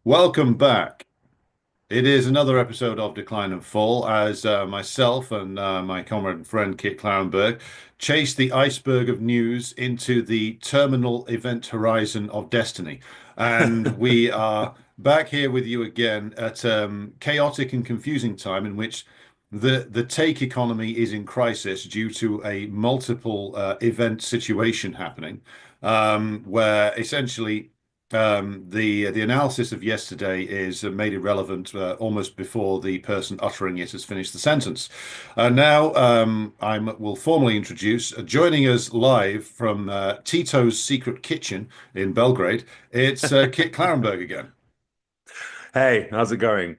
Welcome back. It is another episode of Decline and Fall as myself and my comrade and friend Kit Clarenberg chase the iceberg of news into the terminal event horizon of destiny. And we are back here with you again at chaotic and confusing time in which the take economy is in crisis due to a multiple event situation happening, where essentially the analysis of yesterday is made irrelevant almost before the person uttering it has finished the sentence. Now I will formally introduce, joining us live from Tito's Secret Kitchen in Belgrade, it's Kit Clarenberg again. Hey, how's it going?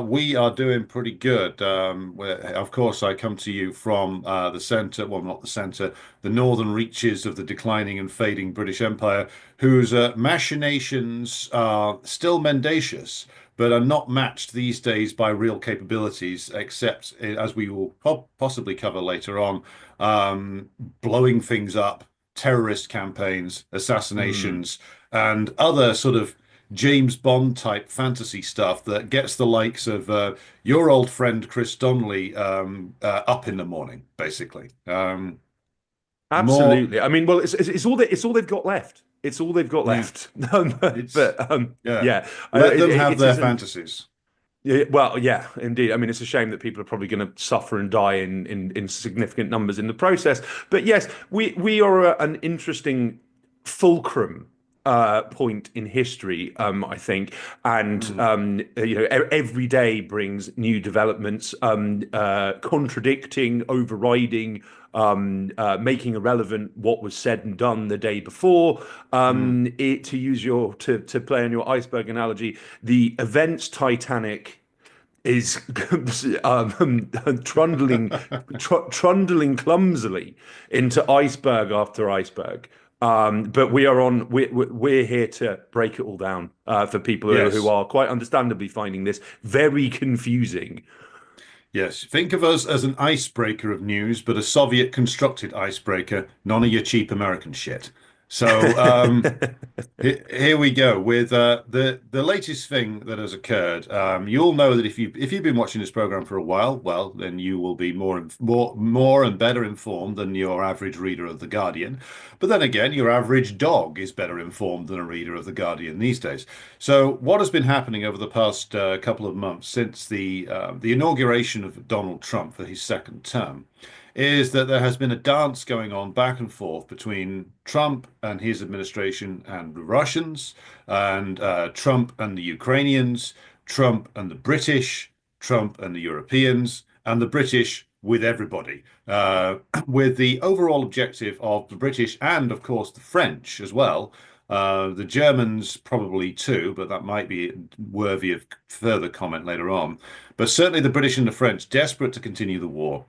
We are doing pretty good. Of course, I come to you from the centre, well, not the centre, the northern reaches of the declining and fading British Empire, whose machinations are still mendacious, but are not matched these days by real capabilities, except, as we will possibly cover later on, blowing things up, terrorist campaigns, Hmm. assassinations, and other sort of James Bond type fantasy stuff that gets the likes of your old friend Chris Donnelly up in the morning, basically. More, Absolutely. I mean, well, it's all they've got left. It's all they've got yeah, left. it's But yeah. yeah, Let them have it their isn't. fantasies. Yeah, well, yeah, indeed. I mean, it's a shame that people are probably going to suffer and die in significant numbers in the process. But yes, we are an interesting fulcrum point in history, I think, and Mm, every day brings new developments, contradicting, overriding. Making irrelevant what was said and done the day before. mm. To use to play on your iceberg analogy, the events Titanic is trundling trundling clumsily into iceberg after iceberg. But we're here to break it all down for people who Yes. are quite understandably finding this very confusing. Yes, think of us as an icebreaker of news, but a Soviet constructed icebreaker, none of your cheap American shit. So, here we go with the latest thing that has occurred. You'll know that if you've been watching this program for a while, well, then you will be more and better informed than your average reader of The Guardian. But then again, your average dog is better informed than a reader of The Guardian these days. So, what has been happening over the past couple of months since the inauguration of Donald Trump for his second term is that there has been a dance going on back and forth between Trump and his administration and the Russians, and Trump and the Ukrainians, Trump and the British, Trump and the Europeans, and the British with everybody, with the overall objective of the British and, of course, the French as well. The Germans probably too, but that might be worthy of further comment later on. But certainly the British and the French desperate to continue the war,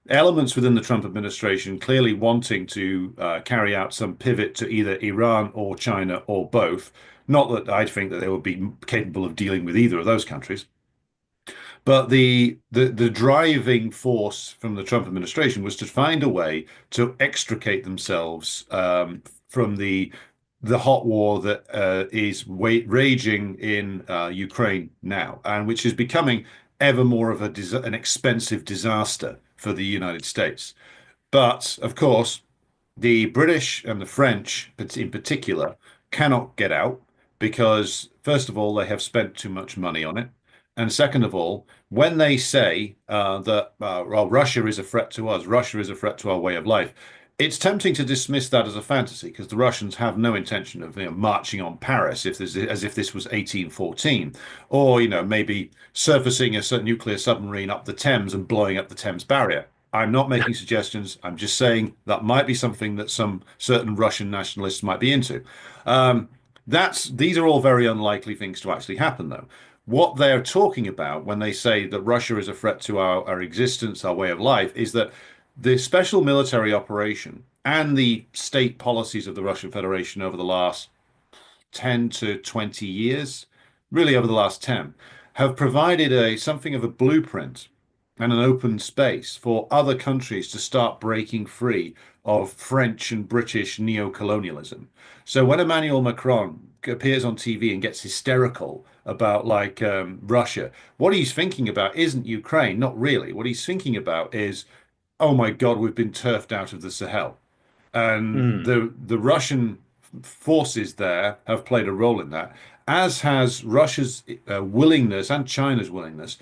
elements within the Trump administration clearly wanting to carry out some pivot to either Iran or China or both. Not that I think that they would be capable of dealing with either of those countries, but the driving force from the Trump administration was to find a way to extricate themselves from the hot war that is raging in Ukraine now, and which is becoming ever more of an expensive disaster for the United States. But of course, the British and the French, in particular, cannot get out because, first of all, they have spent too much money on it. And second of all, when they say that well, Russia is a threat to us, Russia is a threat to our way of life, it's tempting to dismiss that as a fantasy because the Russians have no intention of marching on Paris as if this was 1814, or maybe surfacing a certain nuclear submarine up the Thames and blowing up the Thames barrier. I'm not making suggestions. I'm just saying that might be something that some certain Russian nationalists might be into. Um, these are all very unlikely things to actually happen, though. What they're talking about when they say that Russia is a threat to our existence, our way of life, is that the special military operation and the state policies of the Russian Federation over the last 10 to 20 years, really over the last 10, have provided a something of a blueprint and an open space for other countries to start breaking free of French and British neocolonialism. So when Emmanuel Macron appears on TV and gets hysterical about Russia, what he's thinking about isn't Ukraine, not really. What he's thinking about is, oh my God, we've been turfed out of the Sahel. And Mm. the Russian forces there have played a role in that, as has Russia's willingness and China's willingness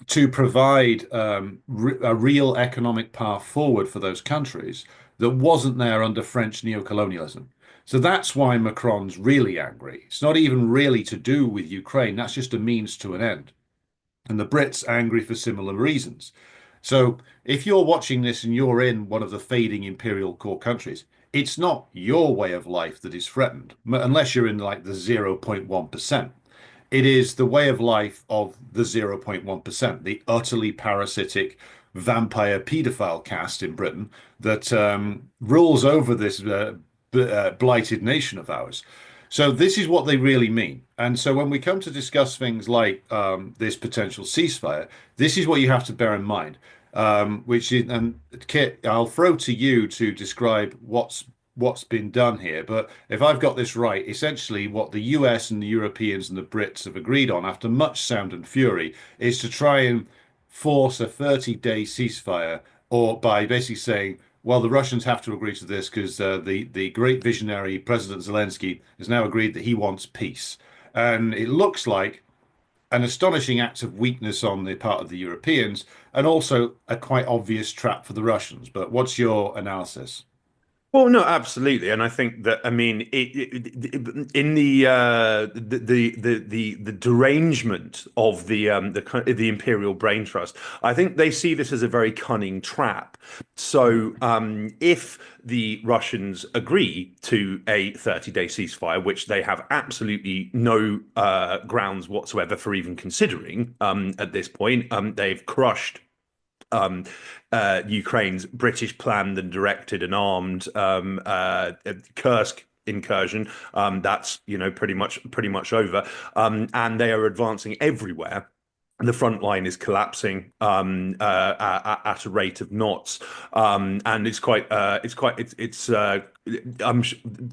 to provide a real economic path forward for those countries that wasn't there under French neocolonialism. So that's why Macron's really angry. It's not even really to do with Ukraine. That's just a means to an end. And the Brits are angry for similar reasons. So if you're watching this and you're in one of the fading imperial core countries, it's not your way of life that is threatened, unless you're in like the 0.1%. It is the way of life of the 0.1%, the utterly parasitic vampire paedophile caste in Britain that rules over this blighted nation of ours. So this is what they really mean. And so when we come to discuss things like this potential ceasefire, this is what you have to bear in mind. Which is, and Kit, I'll throw to you to describe what's been done here. But if I've got this right, essentially what the US and the Europeans and the Brits have agreed on after much sound and fury is to try and force a 30-day ceasefire, or by basically saying, well, the Russians have to agree to this because the great visionary President Zelensky has now agreed that he wants peace. And it looks like an astonishing act of weakness on the part of the Europeans, and also a quite obvious trap for the Russians. But what's your analysis? Well, no, absolutely, and I think that I mean in the derangement of the Imperial brain trust, I think they see this as a very cunning trap. So, if the Russians agree to a 30-day ceasefire, which they have absolutely no grounds whatsoever for even considering at this point, they've crushed um, Ukraine's British planned and directed and armed Kursk incursion. That's pretty much over, and they are advancing everywhere. The front line is collapsing at a rate of knots, and I'm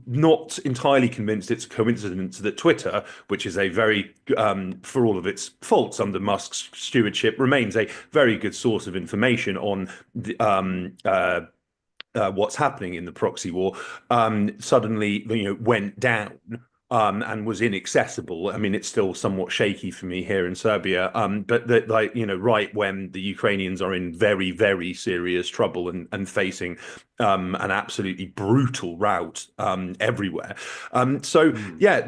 not entirely convinced it's a coincidence that Twitter, which is a very, for all of its faults under Musk's stewardship, remains a very good source of information on what's happening in the proxy war, suddenly went down and was inaccessible. I mean, it's still somewhat shaky for me here in Serbia, but that, right when the Ukrainians are in very, very serious trouble and facing an absolutely brutal rout everywhere. So Mm. yeah,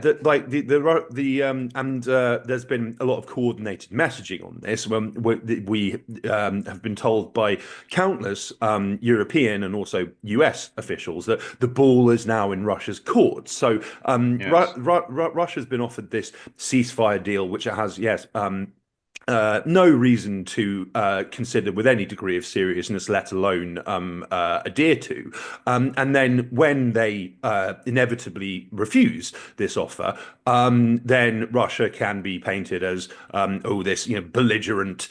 there's been a lot of coordinated messaging on this. We have been told by countless European and also US officials that the ball is now in Russia's court. So Yes. Russia's been offered this ceasefire deal, which it has, yes, no reason to consider with any degree of seriousness, let alone adhere to. And then when they inevitably refuse this offer, then Russia can be painted as this belligerent,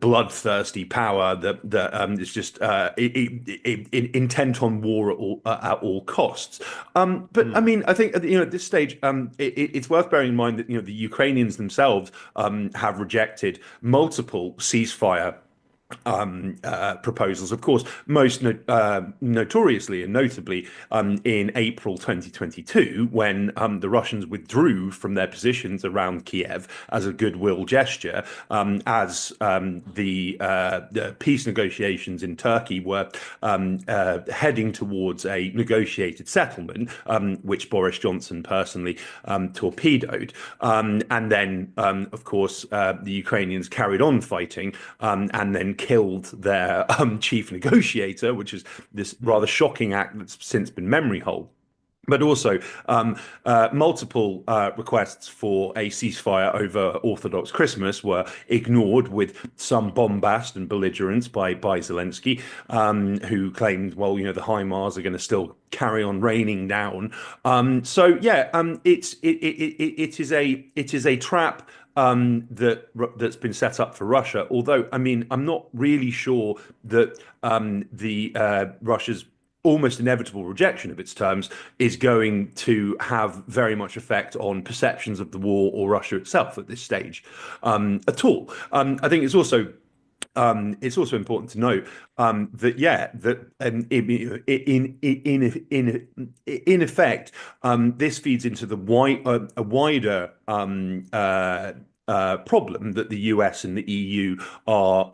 bloodthirsty power that is just intent on war at all costs. But I Mm. mean, I think at this stage, it's worth bearing in mind that the Ukrainians themselves have rejected multiple ceasefire proposals. Of course, most notoriously and notably in April 2022, when the Russians withdrew from their positions around Kiev as a goodwill gesture, as the peace negotiations in Turkey were heading towards a negotiated settlement, which Boris Johnson personally torpedoed. And then, of course, the Ukrainians carried on fighting and then killed their chief negotiator, which is this rather shocking act that's since been memory hold. but also multiple requests for a ceasefire over Orthodox Christmas were ignored with some bombast and belligerence by Zelensky, who claimed, well, the HIMARS are going to still carry on raining down. So yeah, it is a trap that's been set up for Russia. Although, I mean, I'm not really sure that the Russia's almost inevitable rejection of its terms is going to have very much effect on perceptions of the war or Russia itself at this stage at all. I think it's also important to note that in effect this feeds into a wider problem that the US and the EU are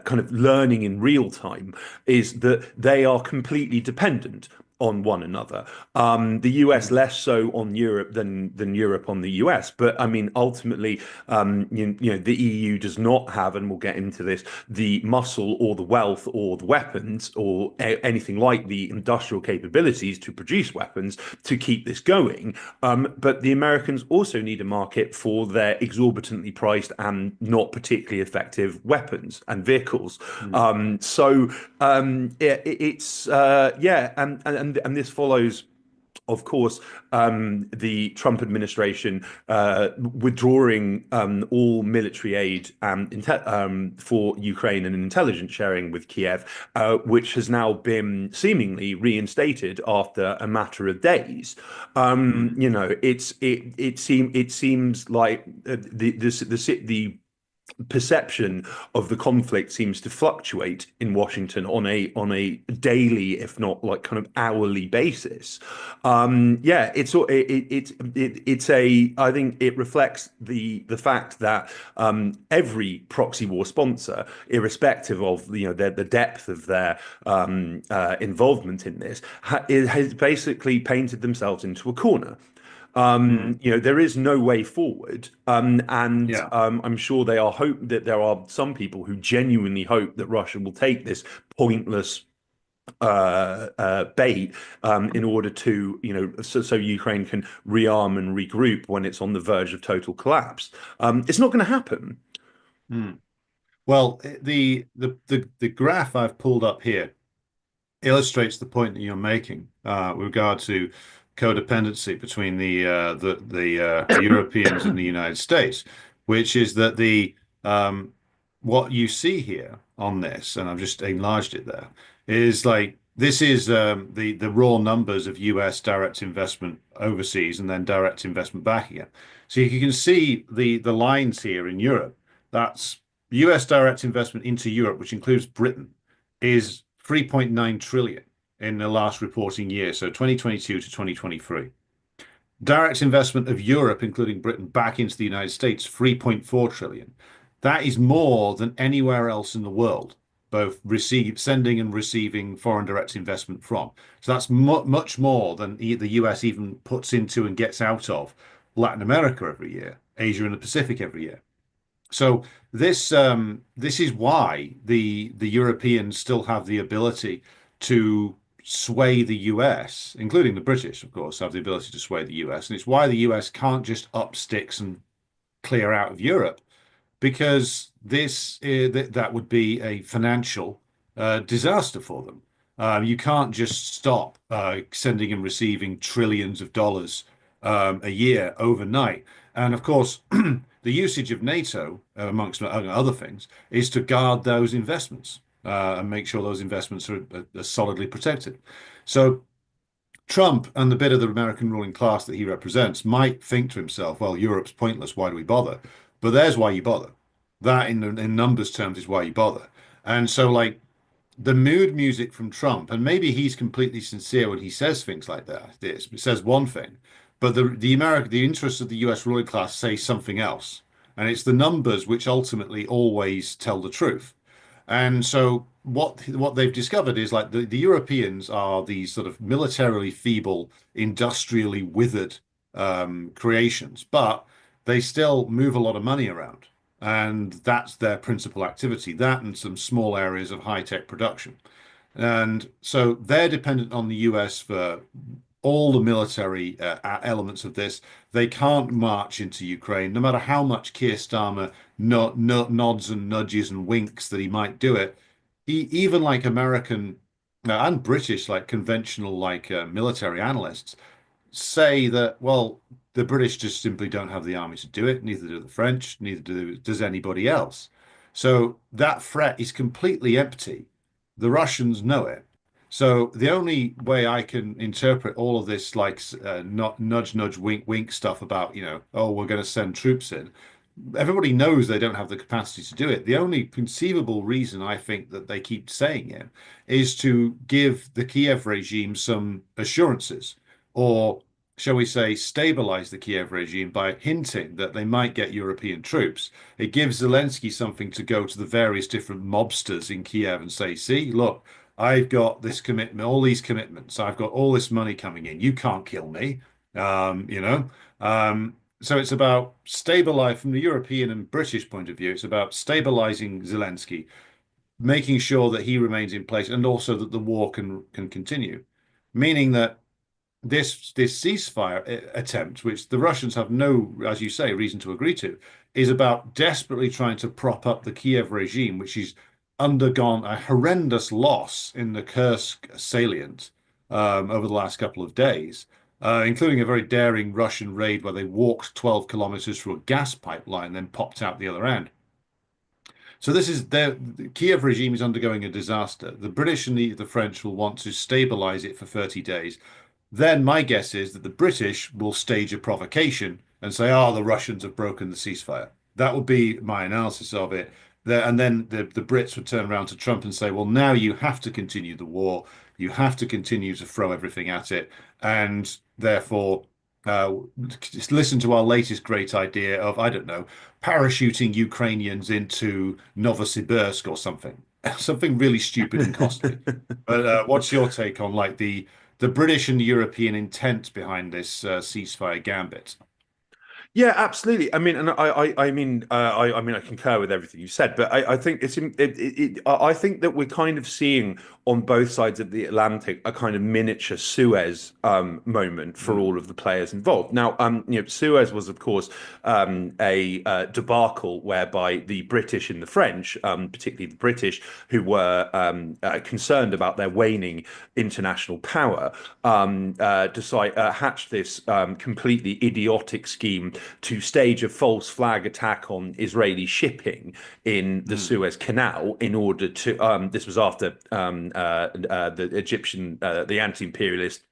kind of learning in real time, is that they are completely dependent on one another. The US Mm. less so on Europe than Europe on the US. But I mean, ultimately, the EU does not have, and we'll get into this, the muscle or the wealth or the weapons or anything like the industrial capabilities to produce weapons to keep this going. But the Americans also need a market for their exorbitantly priced and not particularly effective weapons and vehicles. Mm. It's yeah, and this follows, of course, the Trump administration withdrawing all military aid for Ukraine and intelligence sharing with Kiev, which has now been seemingly reinstated after a matter of days. Mm. It seems like the perception of the conflict seems to fluctuate in Washington on a daily, if not like kind of hourly basis. Yeah, it's a I think it reflects the fact that every proxy war sponsor, irrespective of the depth of their involvement in this, has basically painted themselves into a corner. Mm. There is no way forward, and Yeah. I'm sure they are hope that there are some people who genuinely hope that Russia will take this pointless bait in order to, so Ukraine can rearm and regroup when it's on the verge of total collapse. It's not going to happen. Mm. Well, the graph I've pulled up here illustrates the point that you're making with regard to codependency between the Europeans and the United States, which is that the what you see here on this, and I've just enlarged it there, is like this is the raw numbers of US direct investment overseas and then direct investment back again. So you can see the lines here in Europe. That's US direct investment into Europe, which includes Britain, is 3.9 trillion in the last reporting year, so 2022 to 2023. Direct investment of Europe, including Britain, back into the United States, 3.4 trillion. That is more than anywhere else in the world, both sending and receiving foreign direct investment from. So that's much more than the US even puts into and gets out of Latin America every year, Asia and the Pacific every year. So this is why the Europeans still have the ability to sway the US, including the British, of course, have the ability to sway the US, and it's why the US can't just up sticks and clear out of Europe, because that would be a financial disaster for them. You can't just stop sending and receiving trillions of dollars a year overnight. And of course, the usage of NATO, amongst other things, is to guard those investments and make sure those investments are solidly protected. So Trump and the bit of the American ruling class that he represents might think to himself, well, Europe's pointless. Why do we bother? But there's why you bother. That in numbers terms is why you bother. And so like the mood music from Trump, and maybe he's completely sincere when he says things like that. This says one thing, but the interests of the US ruling class say something else. And it's the numbers which ultimately always tell the truth. And so what they've discovered is like the Europeans are these sort of militarily feeble, industrially withered creations, but they still move a lot of money around. And that's their principal activity, that and some small areas of high-tech production. And so they're dependent on the US for all the military elements of this. They can't march into Ukraine, no matter how much Keir Starmer nods and nudges and winks that he might do it. Even like American and British, like conventional, like military analysts say that, well, the British just simply don't have the army to do it. Neither do the French, does anybody else. So that threat is completely empty. The Russians know it. So the only way I can interpret all of this, like not nudge, nudge, wink, wink stuff about, oh, we're going to send troops in. Everybody knows they don't have the capacity to do it. The only conceivable reason I think that they keep saying it is to give the Kiev regime some assurances, or shall we say, stabilize the Kiev regime by hinting that they might get European troops. It gives Zelensky something to go to the various different mobsters in Kiev and say, see, look, I've got this commitment, all these commitments. I've got all this money coming in. You can't kill me. Um, you know, so it's about stabilize from the European and British point of view. It's about stabilizing Zelensky, making sure that he remains in place, and also that the war can continue. Meaning that this ceasefire attempt, which the Russians have no, as you say, reason to agree to, is about desperately trying to prop up the Kiev regime, which has undergone a horrendous loss in the Kursk salient over the last couple of days, including a very daring Russian raid where they walked 12 kilometers through a gas pipeline, then popped out the other end. So the Kiev regime is undergoing a disaster. The British and the French will want to stabilize it for 30 days. Then my guess is that the British will stage a provocation and say, "Oh, the Russians have broken the ceasefire." That would be my analysis of it. And then the Brits would turn around to Trump and say, "Well, now you have to continue the war. You have to continue to throw everything at it, and therefore, just listen to our latest great idea of, I don't know, parachuting Ukrainians into Novosibirsk or something, something really stupid and costly." But what's your take on like the British and the European intent behind this ceasefire gambit? Yeah, absolutely. I mean, and I mean, I concur with everything you said, but I think I think that we're kind of seeing on both sides of the Atlantic a kind of miniature Suez moment for Mm, all of the players involved. Now, Suez was, of course, a debacle whereby the British and the French, particularly the British, who were concerned about their waning international power, hatched this completely idiotic scheme to stage a false flag attack on Israeli shipping in the mm, Suez Canal in order to. This was after the the anti-imperialist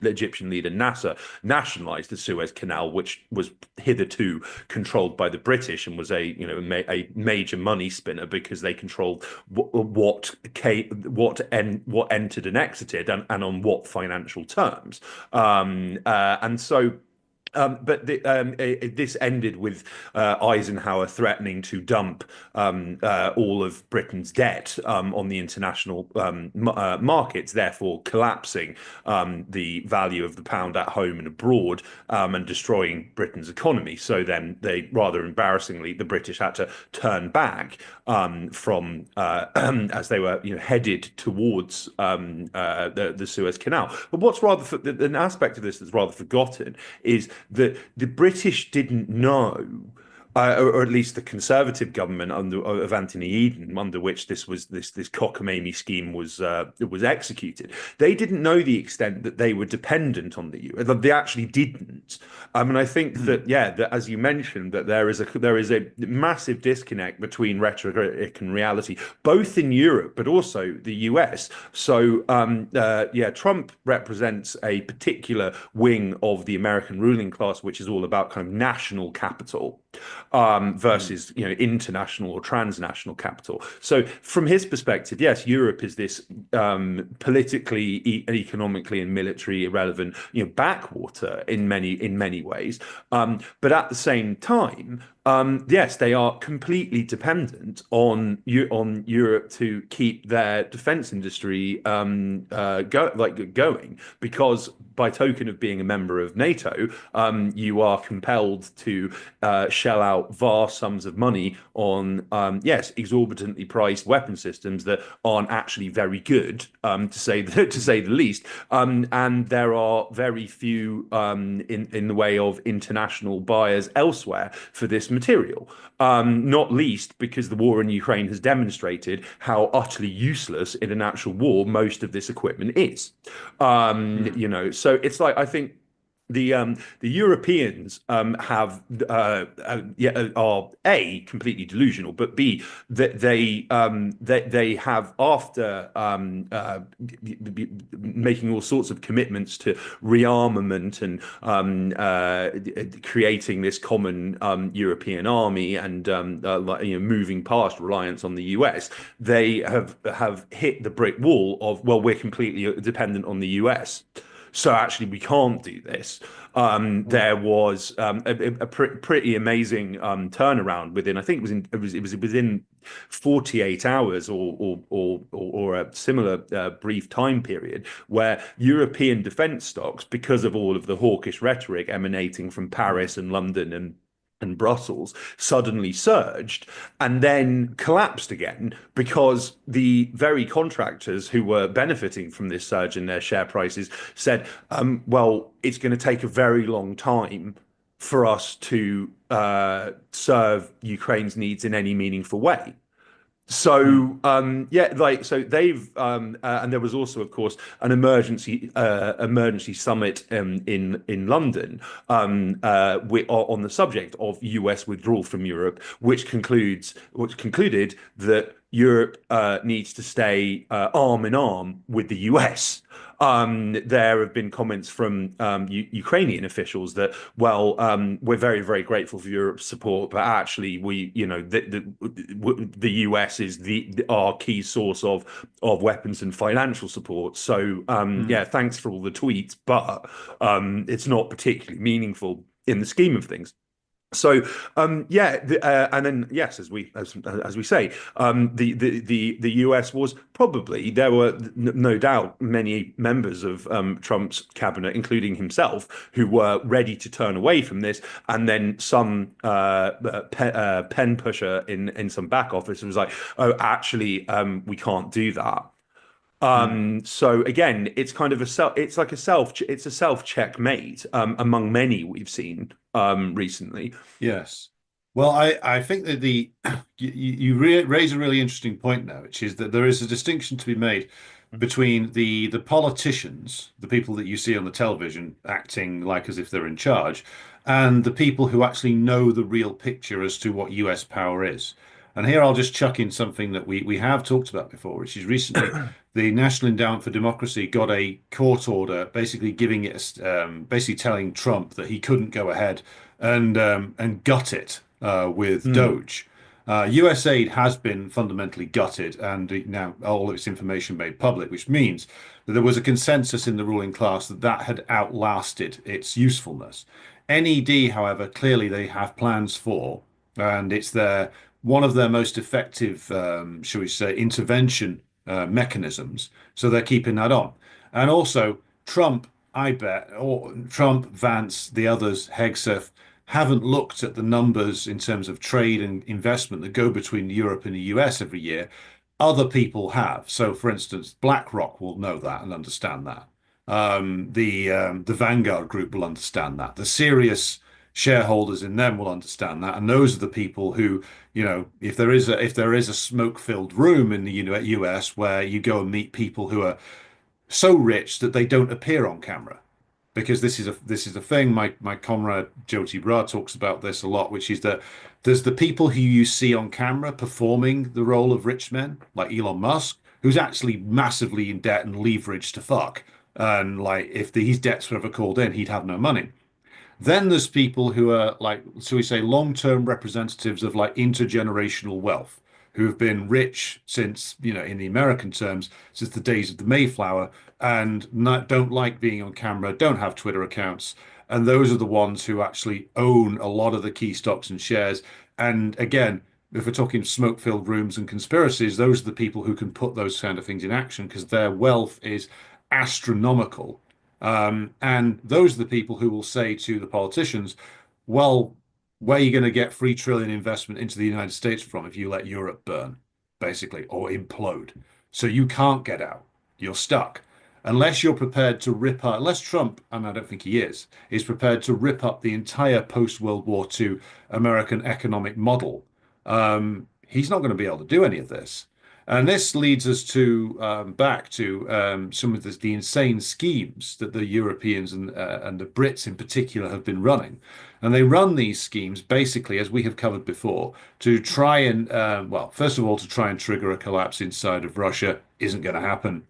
Egyptian leader Nasser nationalised the Suez Canal, which was hitherto controlled by the British and was a major money spinner because they controlled what entered and exited and on what financial terms. And so this ended with Eisenhower threatening to dump all of Britain's debt on the international markets, therefore collapsing the value of the pound at home and abroad and destroying Britain's economy. So then they, rather embarrassingly, the British had to turn back from as they were headed towards the Suez Canal. But what's an aspect of this that's rather forgotten is that the British didn't know, or at least the Conservative government of Anthony Eden, under which this cockamamie scheme was executed. They didn't know the extent that they were dependent on the US. They actually didn't. And I think mm, that as you mentioned, that there is a massive disconnect between rhetoric and reality, both in Europe but also the US. So Trump represents a particular wing of the American ruling class, which is all about kind of national capital mm, versus international or transnational capital. So from his perspective, yes, Europe is this politically, economically, and military irrelevant backwater in many ways. But at the same time, yes, they are completely dependent on Europe to keep their defense industry going because by token of being a member of NATO, you are compelled to shell out vast sums of money on, yes, exorbitantly priced weapon systems that aren't actually very good, to say the least. And there are very few in the way of international buyers elsewhere for this material. Not least because the war in Ukraine has demonstrated how utterly useless in an actual war most of this equipment is. Mm. So it's like I think the Europeans are A, completely delusional, but B, that they have, after making all sorts of commitments to rearmament and creating this common European army and moving past reliance on the US, they have hit the brick wall of, well, we're completely dependent on the US. So actually, we can't do this. Mm. There was pretty amazing turnaround within. I think it was within 48 hours or a similar brief time period where European defence stocks, because of all of the hawkish rhetoric emanating from Paris and London and Brussels, suddenly surged and then collapsed again because the very contractors who were benefiting from this surge in their share prices said, well, it's going to take a very long time for us to serve Ukraine's needs in any meaningful way. Mm. So so they've and there was also, of course, an emergency summit in London on the subject of US withdrawal from Europe, which concluded that Europe needs to stay arm in arm with the US. There have been comments from Ukrainian officials that, well, we're very, very grateful for Europe's support, but actually, the US is our key source of weapons and financial support. So, Mm. thanks for all the tweets, but it's not particularly meaningful in the scheme of things. So and then yes, as we say, the US was probably, there were no doubt many members of Trump's cabinet, including himself, who were ready to turn away from this, and then some pen pusher in some back office was like, oh, actually, we can't do that. Mm. So again, it's kind of it's a self checkmate among many we've seen recently. Yes. Well, I think that raise a really interesting point now, which is that there is a distinction to be made between the politicians, the people that you see on the television acting like as if they're in charge, and the people who actually know the real picture as to what US power is. And here I'll just chuck in something that we have talked about before, which is recently the National Endowment for Democracy got a court order basically giving it basically telling Trump that he couldn't go ahead and gut it with Mm, Doge. US aid has been fundamentally gutted and now all of its information made public, which means that there was a consensus in the ruling class that that had outlasted its usefulness. NED, however, clearly they have plans for, and it's one of their most effective, shall we say, intervention mechanisms. So they're keeping that on. And also, Trump, I bet, or Trump, Vance, the others, Hegseth, haven't looked at the numbers in terms of trade and investment that go between Europe and the US every year. Other people have. So, for instance, BlackRock will know that and understand that. The Vanguard Group will understand that. The serious shareholders in them will understand that, and those are the people who, if there is a smoke-filled room in the US where you go and meet people who are so rich that they don't appear on camera, because this is a thing. My comrade Joti Bra talks about this a lot, which is that there's the people who you see on camera performing the role of rich men, like Elon Musk, who's actually massively in debt and leveraged to fuck. And like, if his debts were ever called in, he'd have no money. Then there's people who are like, so we say, long-term representatives of like intergenerational wealth, who have been rich since, in the American terms, since the days of the Mayflower, and don't like being on camera, don't have Twitter accounts. And those are the ones who actually own a lot of the key stocks and shares. And again, if we're talking smoke-filled rooms and conspiracies, those are the people who can put those kind of things in action because their wealth is astronomical. And those are the people who will say to the politicians, well, where are you going to get 3 trillion investment into the United States from if you let Europe burn, basically, or implode? So you can't get out. You're stuck. Unless you're prepared to rip up, unless Trump, and I don't think he is prepared to rip up the entire post-World War II American economic model, he's not going to be able to do any of this. And this leads us to back to some of the insane schemes that the Europeans and the Brits in particular have been running. And they run these schemes basically, as we have covered before, to try and, well, first of all, to try and trigger a collapse inside of Russia isn't going to happen,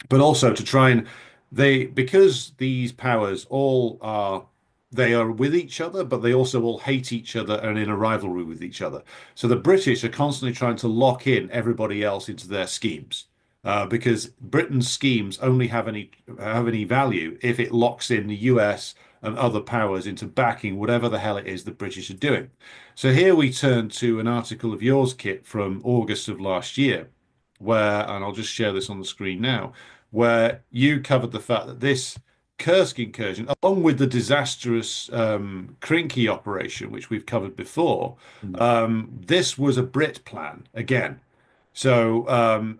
but also to try and because these powers all are they are with each other, but they also all hate each other and in a rivalry with each other. So the British are constantly trying to lock in everybody else into their schemes, because Britain's schemes only have any value if it locks in the US and other powers into backing whatever the hell it is the British are doing. So here we turn to an article of yours, Kit, from August of last year, where, and I'll just share this on the screen now, where you covered the fact that this Kursk incursion, along with the disastrous Krinky operation, which we've covered before, this was a Brit plan again. So,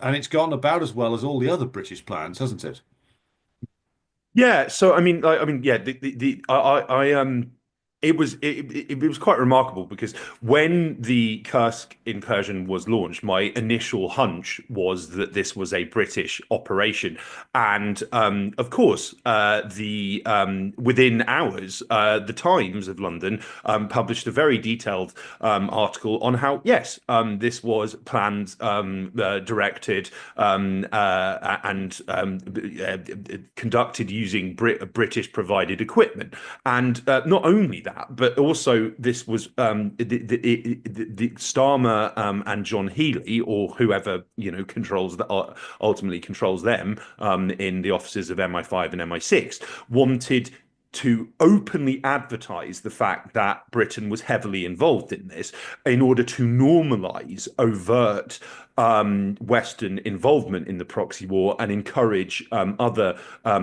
and it's gone about as well as all the other British plans, hasn't it? Yeah, so yeah, it was quite remarkable because when the Kursk incursion was launched, my initial hunch was that this was a British operation, and of course, the within hours, the Times of London published a very detailed article on how yes, this was planned, directed, and conducted using British provided equipment, and not only that, but also this was the Starmer and John Healey, or whoever controls that, ultimately controls them in the offices of MI5 and MI6, wanted to openly advertise the fact that Britain was heavily involved in this in order to normalize overt Western involvement in the proxy war and encourage other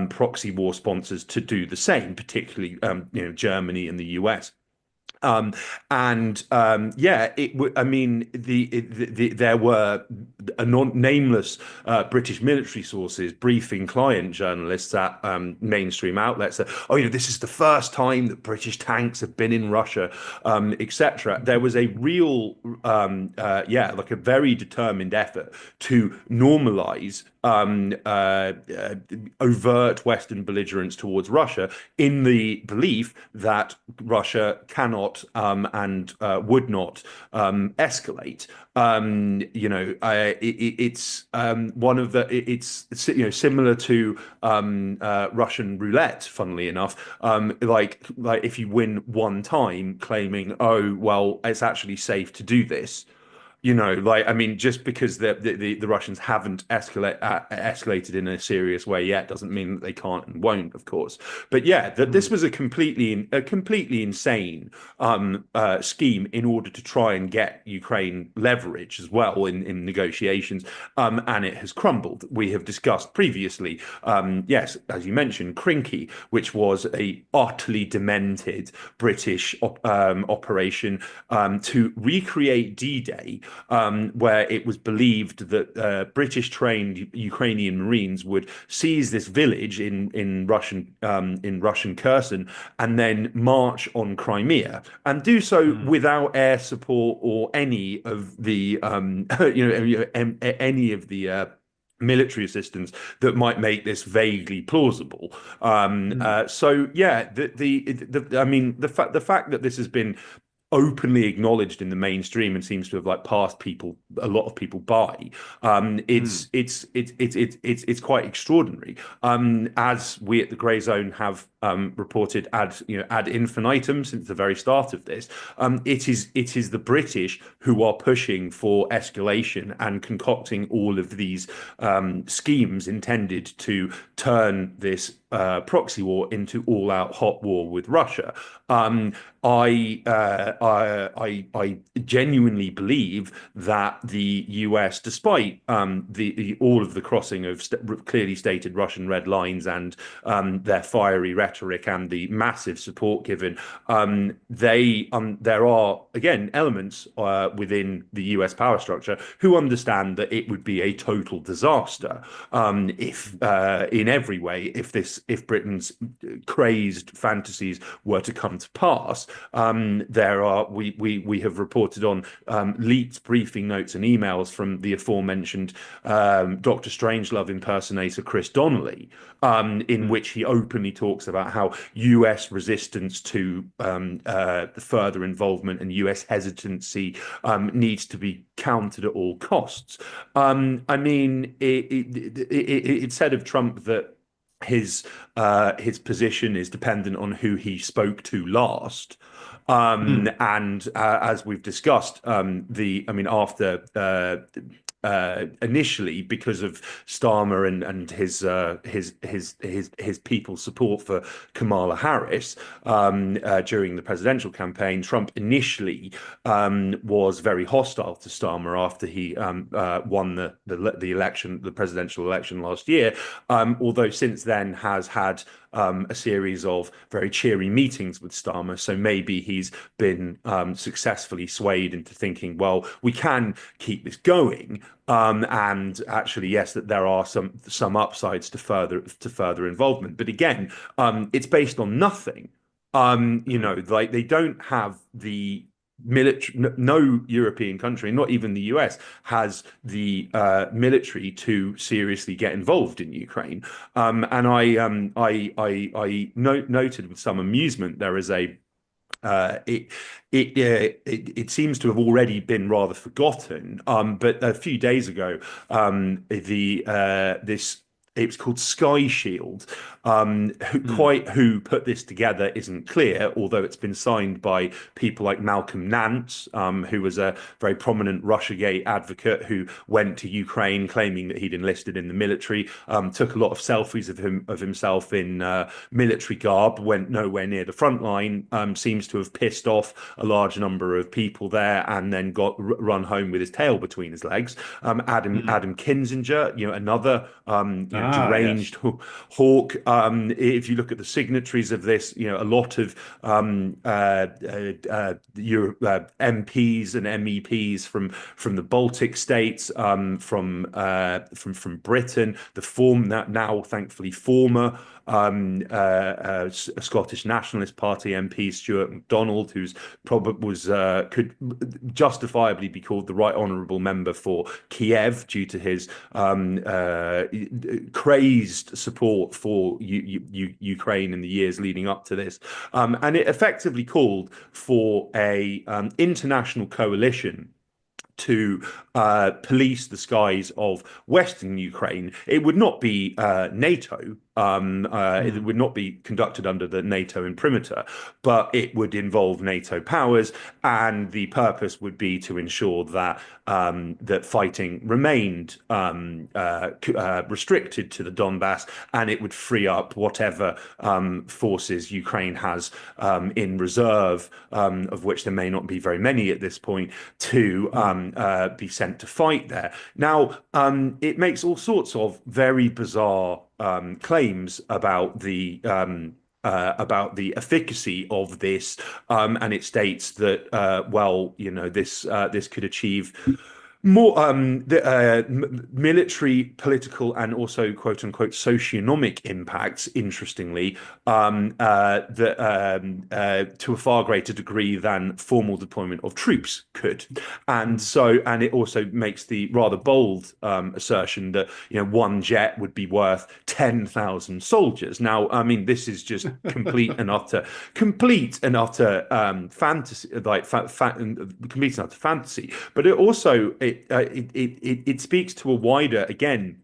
proxy war sponsors to do the same, particularly Germany and the US. And yeah, I mean, there were nameless British military sources briefing client journalists at mainstream outlets that, oh, this is the first time that British tanks have been in Russia, etc. There was a real, yeah, like a very determined effort to normalize overt Western belligerence towards Russia in the belief that Russia cannot and would not escalate. It's one of the it's similar to Russian roulette. Funnily enough, like if you win one time, claiming, oh well, it's actually safe to do this. I mean, just because the Russians haven't escalated in a serious way yet doesn't mean that they can't and won't, of course. But yeah, that this was a completely insane scheme in order to try and get Ukraine leverage as well in negotiations, and it has crumbled. We have discussed previously, yes, as you mentioned, Krinky, which was a utterly demented British operation to recreate D-Day, where it was believed that British trained Ukrainian Marines would seize this village in Russian Kherson and then march on Crimea and do so without air support or any of the any of the military assistance that might make this vaguely plausible. So yeah, I mean the fact that this has been openly acknowledged in the mainstream and seems to have like passed a lot of people by. It's quite extraordinary. As we at the Grey Zone have reported ad infinitum since the very start of this. It is the British who are pushing for escalation and concocting all of these schemes intended to turn this proxy war into all-out hot war with Russia. I genuinely believe that the US, despite all of the crossing of clearly stated Russian red lines and their fiery rhetoric and the massive support given, there are again elements within the US power structure who understand that it would be a total disaster if in every way if Britain's crazed fantasies were to come to pass. We have reported on leaked briefing notes and emails from the aforementioned Dr. Strangelove impersonator Chris Donnelly, in which he openly talks about how US resistance to further involvement and US hesitancy needs to be countered at all costs. I mean, it's said of Trump that his position is dependent on who he spoke to last. And as we've discussed, after initially because of Starmer and his people's support for Kamala Harris during the presidential campaign, Trump initially was very hostile to Starmer after he won the election, the presidential election last year. Although since then has had a series of very cheery meetings with Starmer. So maybe he's been successfully swayed into thinking, well, we can keep this going. And actually, yes, that there are some upsides to further involvement. But again, it's based on nothing. Like they don't have the military. No European country, not even the US, has the military to seriously get involved in Ukraine. And I noted with some amusement there is a it seems to have already been rather forgotten. But a few days ago, it was called SkyShield. Who put this together isn't clear, although it's been signed by people like Malcolm Nance, who was a very prominent Russiagate advocate who went to Ukraine claiming that he'd enlisted in the military, took a lot of selfies of himself in military garb, went nowhere near the front line, seems to have pissed off a large number of people there, and then got run home with his tail between his legs. Adam Kinzinger, another deranged hawk. If you look at the signatories of this, a lot of MPs and MEPs from the Baltic states, from Britain, now thankfully former Scottish Nationalist Party MP Stuart MacDonald, who's could justifiably be called the Right Honourable Member for Kiev due to his crazed support for Ukraine in the years leading up to this, and it effectively called for a international coalition to police the skies of Western Ukraine. It would not be NATO. It would not be conducted under the NATO imprimatur, but it would involve NATO powers, and the purpose would be to ensure that that fighting remained restricted to the Donbass, and it would free up whatever forces Ukraine has in reserve, of which there may not be very many at this point, to be sent to fight there. Now, it makes all sorts of very bizarre claims about the efficacy of this, and it states that this could achieve more military, political, and also "quote unquote" socioeconomic impacts. Interestingly, to a far greater degree than formal deployment of troops could, and it also makes the rather bold assertion that one jet would be worth 10,000 soldiers. Now, I mean, this is just complete and utter fantasy, complete and utter fantasy. But it also it speaks to a wider, again,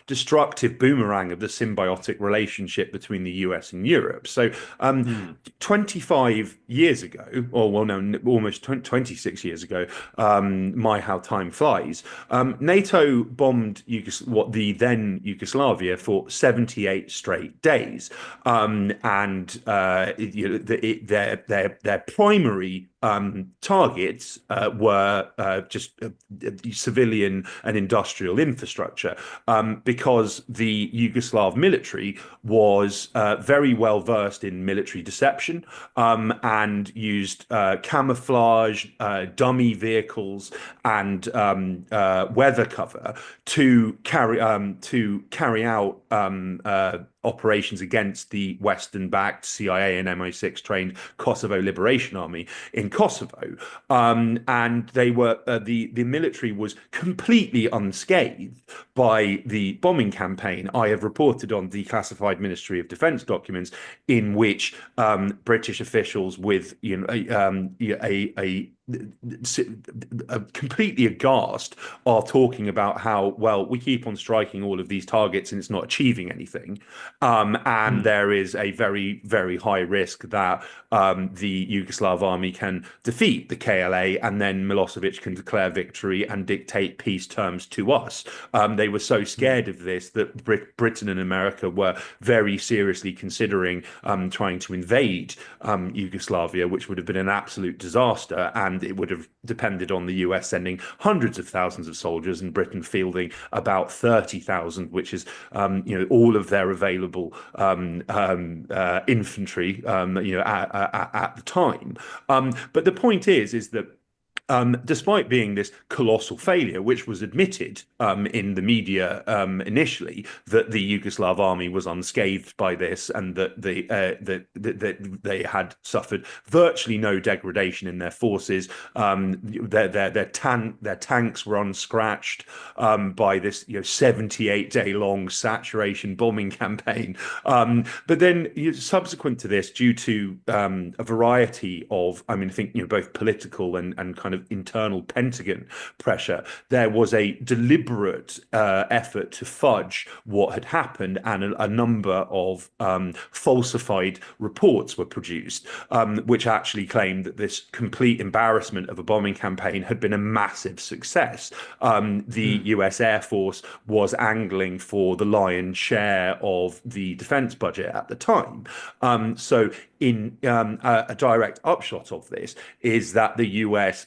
destructive boomerang of the symbiotic relationship between the US and Europe. So, um, Mm. 25 years ago, or well, no, almost 26 years ago, my how time flies, NATO bombed what the then Yugoslavia for 78 straight days. And their primary targets were just civilian and industrial infrastructure, because the Yugoslav military was very well versed in military deception, and used camouflage, dummy vehicles, and weather cover to carry out operations against the Western-backed CIA and MI6 trained Kosovo Liberation Army in Kosovo. And they were the military was completely unscathed by the bombing campaign. I have reported on declassified Ministry of Defence documents in which British officials with completely aghast are talking about how, well, we keep on striking all of these targets and it's not achieving anything. And Mm. there is a very, very high risk that the Yugoslav army can defeat the KLA, and then Milosevic can declare victory and dictate peace terms to us. They were so Mm. scared of this that Britain and America were very seriously considering trying to invade Yugoslavia, which would have been an absolute disaster. And it would have depended on the US sending hundreds of thousands of soldiers and Britain fielding about 30,000, which is all of their available infantry at the time. But the point is that despite being this colossal failure, which was admitted in the media initially, that the Yugoslav army was unscathed by this, and that they had suffered virtually no degradation in their forces. Their tanks were unscratched by this 78-day long saturation bombing campaign. But then subsequent to this, due to a variety of, I think both political and kind of internal Pentagon pressure, there was a deliberate effort to fudge what had happened, and a number of falsified reports were produced, which actually claimed that this complete embarrassment of a bombing campaign had been a massive success. The Mm. US Air Force was angling for the lion's share of the defense budget at the time. So in a direct upshot of this is that the US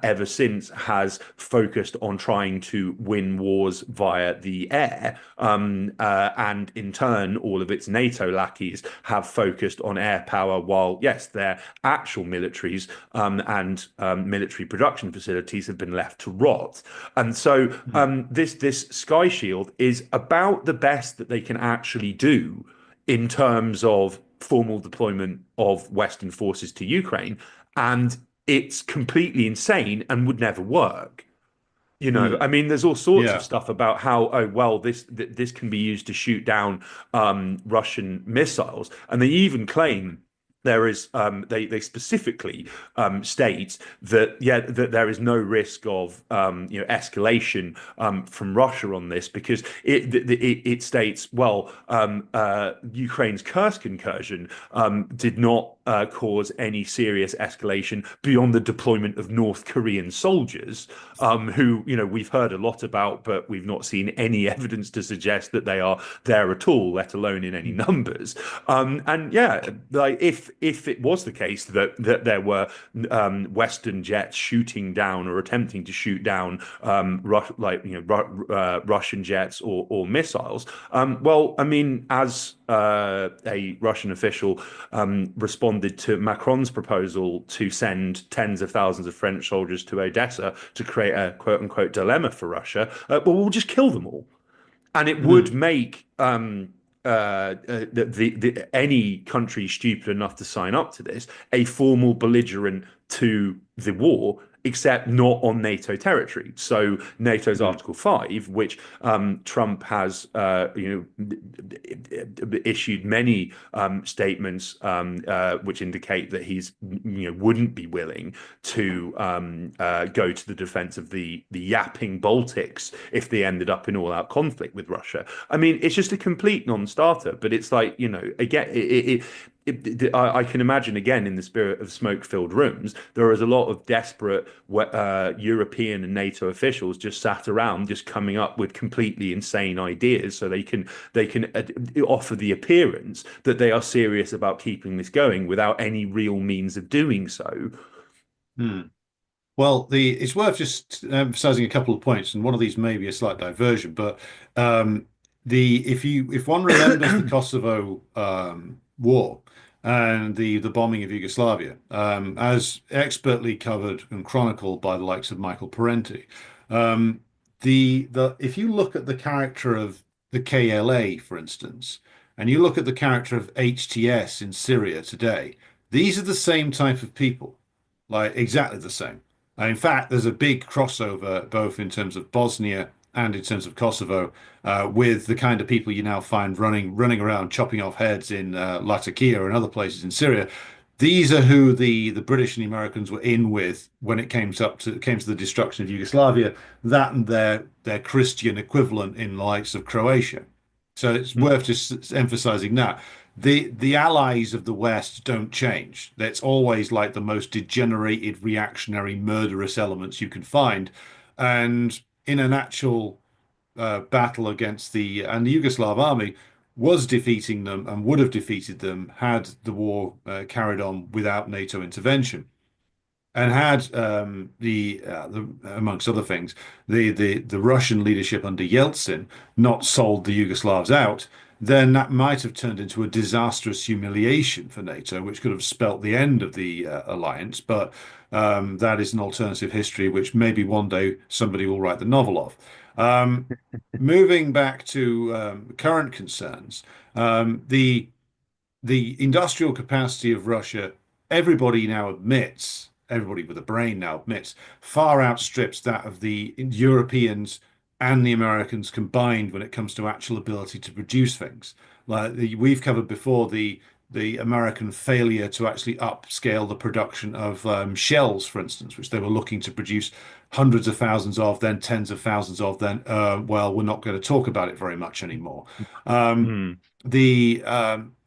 ever since has focused on trying to win wars via the air, and in turn all of its NATO lackeys have focused on air power, while yes, their actual militaries and military production facilities have been left to rot. And so Mm. this SkyShield is about the best that they can actually do in terms of formal deployment of Western forces to Ukraine, and it's completely insane and would never work. Mm. There's all sorts of Yeah. stuff about how, oh well, this can be used to shoot down Russian missiles, and they even claim there is they specifically state that that there is no risk of escalation from Russia on this, because it states, well, Ukraine's Kursk incursion did not cause any serious escalation beyond the deployment of North Korean soldiers, who we've heard a lot about, but we've not seen any evidence to suggest that they are there at all, let alone in any numbers. And yeah, like if it was the case that there were Western jets shooting down or attempting to shoot down Russian jets or missiles, well, as a Russian official responded to Macron's proposal to send tens of thousands of French soldiers to Odessa to create a quote unquote dilemma for Russia, well, we'll just kill them all. And it would Mm. make any country stupid enough to sign up to this a formal belligerent to the war, except not on NATO territory. So NATO's Mm. Article 5, which Trump has issued many statements which indicate that he's wouldn't be willing to go to the defense of the yapping Baltics if they ended up in all-out conflict with Russia. I mean, it's just a complete non-starter. But it's like, again, I can imagine, again, in the spirit of smoke-filled rooms, there is a lot of desperate European and NATO officials just sat around, just coming up with completely insane ideas, so they can offer the appearance that they are serious about keeping this going without any real means of doing so. Mm. Well, it's worth just emphasizing a couple of points, and one of these may be a slight diversion, but if one remembers the Kosovo war and the bombing of Yugoslavia, as expertly covered and chronicled by the likes of Michael Parenti, um, the if you look at the character of the KLA, for instance, and you look at the character of HTS in Syria today, these are the same type of people, like exactly the same. In fact, there's a big crossover both in terms of Bosnia and in terms of Kosovo, with the kind of people you now find running around chopping off heads in Latakia and other places in Syria. These are who the British and the Americans were in with when it came to the destruction of Yugoslavia. That and their Christian equivalent in the likes of Croatia. So it's worth just emphasizing that the allies of the West don't change. That's always like the most degenerated, reactionary, murderous elements you can find. And in an actual battle against the Yugoslav army was defeating them and would have defeated them had the war carried on without NATO intervention. And had the amongst other things, the Russian leadership under Yeltsin not sold the Yugoslavs out, then that might have turned into a disastrous humiliation for NATO, which could have spelt the end of the alliance. But that is an alternative history, which maybe one day somebody will write the novel of. Um, Moving back to current concerns, the industrial capacity of Russia, everybody now admits, everybody with a brain now admits, far outstrips that of the Europeans and the Americans combined when it comes to actual ability to produce things. Like we've covered before the American failure to actually upscale the production of shells, for instance, which they were looking to produce hundreds of thousands of, then tens of thousands of, then well, we're not going to talk about it very much anymore. Um, Mm.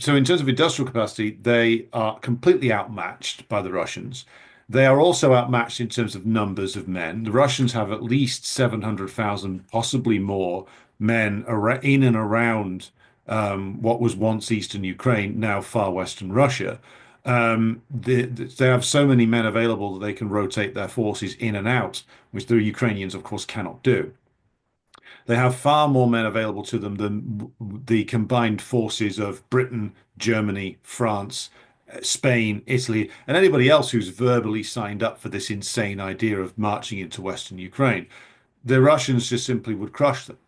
so in terms of industrial capacity, they are completely outmatched by the Russians. They are also outmatched in terms of numbers of men. The Russians have at least 700,000, possibly more men in and around what was once Eastern Ukraine, now far Western Russia. They have so many men available that they can rotate their forces in and out, which the Ukrainians, of course, cannot do. They have far more men available to them than the combined forces of Britain, Germany, France, Spain, Italy, and anybody else who's verbally signed up for this insane idea of marching into Western Ukraine. The Russians just simply would crush them.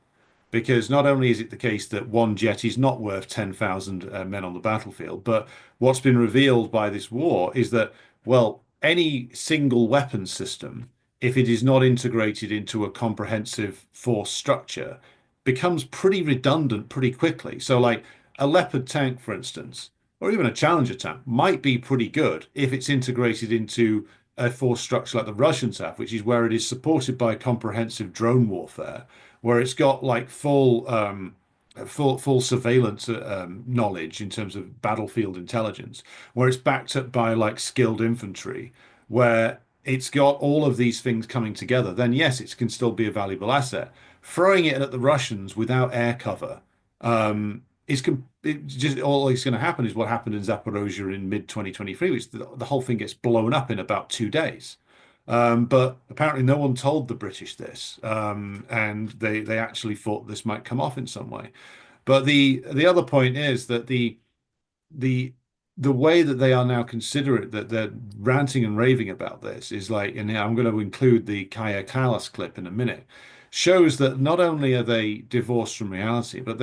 Because not only is it the case that one jet is not worth 10,000 men on the battlefield, but what's been revealed by this war is that, well, any single weapon system, if it is not integrated into a comprehensive force structure, becomes pretty redundant pretty quickly. So, like a Leopard tank, for instance, or even a Challenger tank, might be pretty good if it's integrated into a force structure like the Russians have, which is where it is supported by comprehensive drone warfare, where it's got like full surveillance knowledge in terms of battlefield intelligence, where it's backed up by like skilled infantry, where it's got all of these things coming together, then yes, it can still be a valuable asset. Throwing it at the Russians without air cover it just all that's going to happen is what happened in Zaporozhye in mid 2023, which the whole thing gets blown up in about 2 days. But apparently, no one told the British this, and they actually thought this might come off in some way. But the other point is that the the way that they are now considering that they're ranting and raving about this is like, and I'm going to include the Kaya Kalas clip in a minute, shows that not only are they divorced from reality, but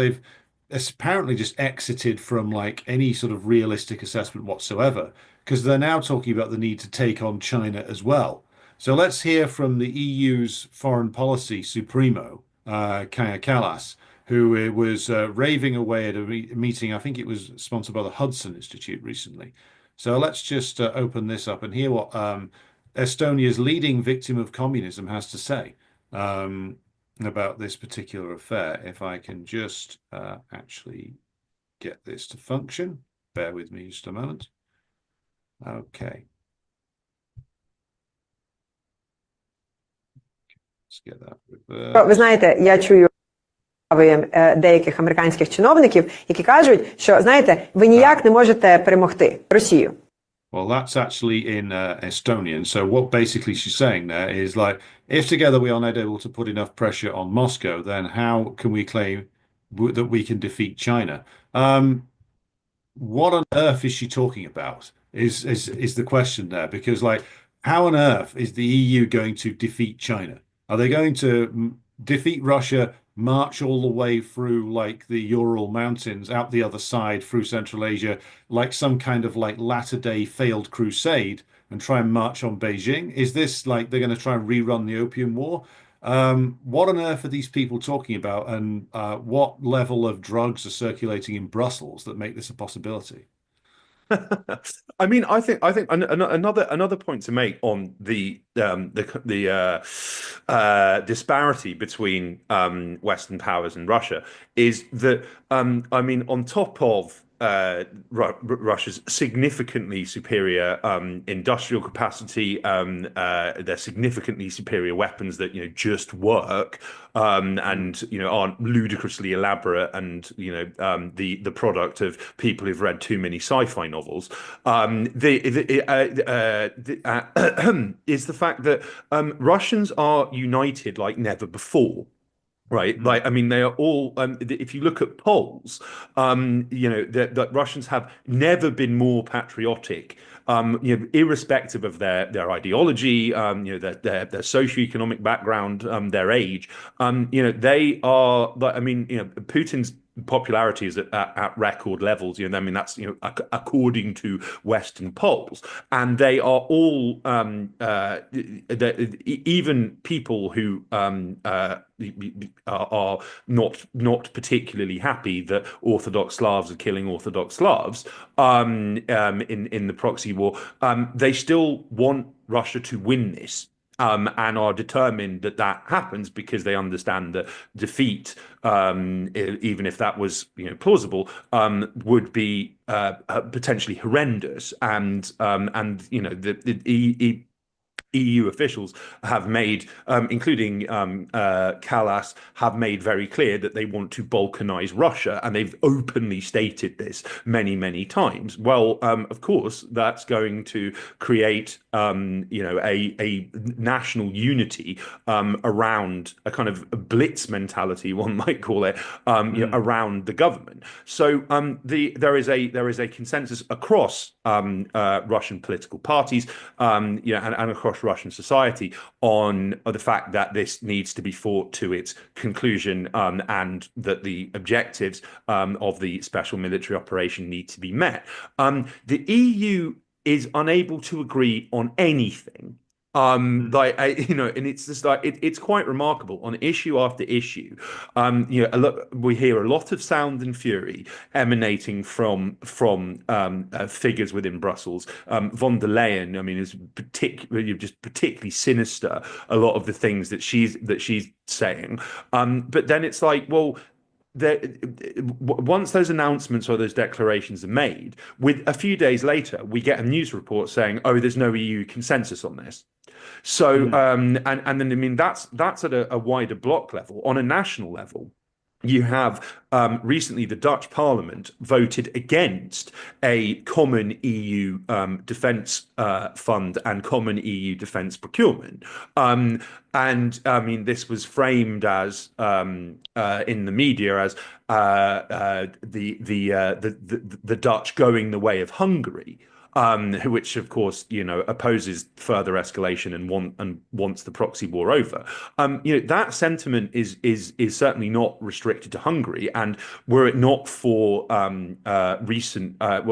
apparently just exited from like any sort of realistic assessment whatsoever, because they're now talking about the need to take on China as well. So let's hear from the EU's foreign policy supremo, Kaja Kallas, who was raving away at a meeting. I think it was sponsored by the Hudson Institute recently. So let's just open this up and hear what Estonia's leading victim of communism has to say. About this particular affair. If I can just actually get this to function. Bear with me just a moment. Okay. Let's get that Ви reversed. знаєте, я чую деяких американських чиновників, які кажуть, що, знаєте, ви ніяк не можете перемогти Росію. Well, that's actually in Estonian. So what basically she's saying there is like, if together we are not able to put enough pressure on Moscow, then how can we claim that we can defeat China? What on earth is she talking about? Is the question there? Because like, how on earth is the EU going to defeat China? Are they going to defeat Russia, march all the way through like the Ural Mountains, out the other side through Central Asia, like some kind of like latter-day failed crusade, and try and march on Beijing? Is this like they're going to try and rerun the Opium War? What on earth are these people talking about, and what level of drugs are circulating in Brussels that make this a possibility? I mean, I think another point to make on the disparity between Western powers and Russia is that I mean, on top of Russia's significantly superior industrial capacity, their significantly superior weapons that just work and aren't ludicrously elaborate and the product of people who've read too many sci-fi novels. Is the fact that Russians are united like never before. Right, like I mean, they are all. If you look at polls, that Russians have never been more patriotic. Irrespective of their ideology, their socioeconomic background, their age, they are. Like, I mean, Putin's popularity is at record levels. I mean, that's according to Western polls, and they are all even people who are not particularly happy that Orthodox Slavs are killing Orthodox Slavs in the proxy war. They still want Russia to win this. And are determined that that happens because they understand that defeat, even if that was plausible, would be potentially horrendous, and the EU officials have made, including Kallas, have made very clear that they want to balkanize Russia, and they've openly stated this many, many times. Well, of course, that's going to create, a national unity around a kind of a blitz mentality, one might call it, around the government. So there is a consensus across Russian political parties, and across Russian society on the fact that this needs to be fought to its conclusion, and that the objectives of the special military operation need to be met. The EU is unable to agree on anything. And it's just like it's quite remarkable on issue after issue. We hear a lot of sound and fury emanating from figures within Brussels. Von der Leyen, I mean, is particularly sinister. A lot of the things that she's saying, but then it's like, well, once those announcements or those declarations are made, with a few days later, we get a news report saying, "Oh, there's no EU consensus on this." So, and then I mean that's at a wider bloc level. On a national level, you have recently the Dutch Parliament voted against a common EU defence fund and common EU defence procurement. And I mean, this was framed as in the media as the Dutch going the way of Hungary. which of course, opposes further escalation and wants the proxy war over. That sentiment is certainly not restricted to Hungary, and were it not for recent kind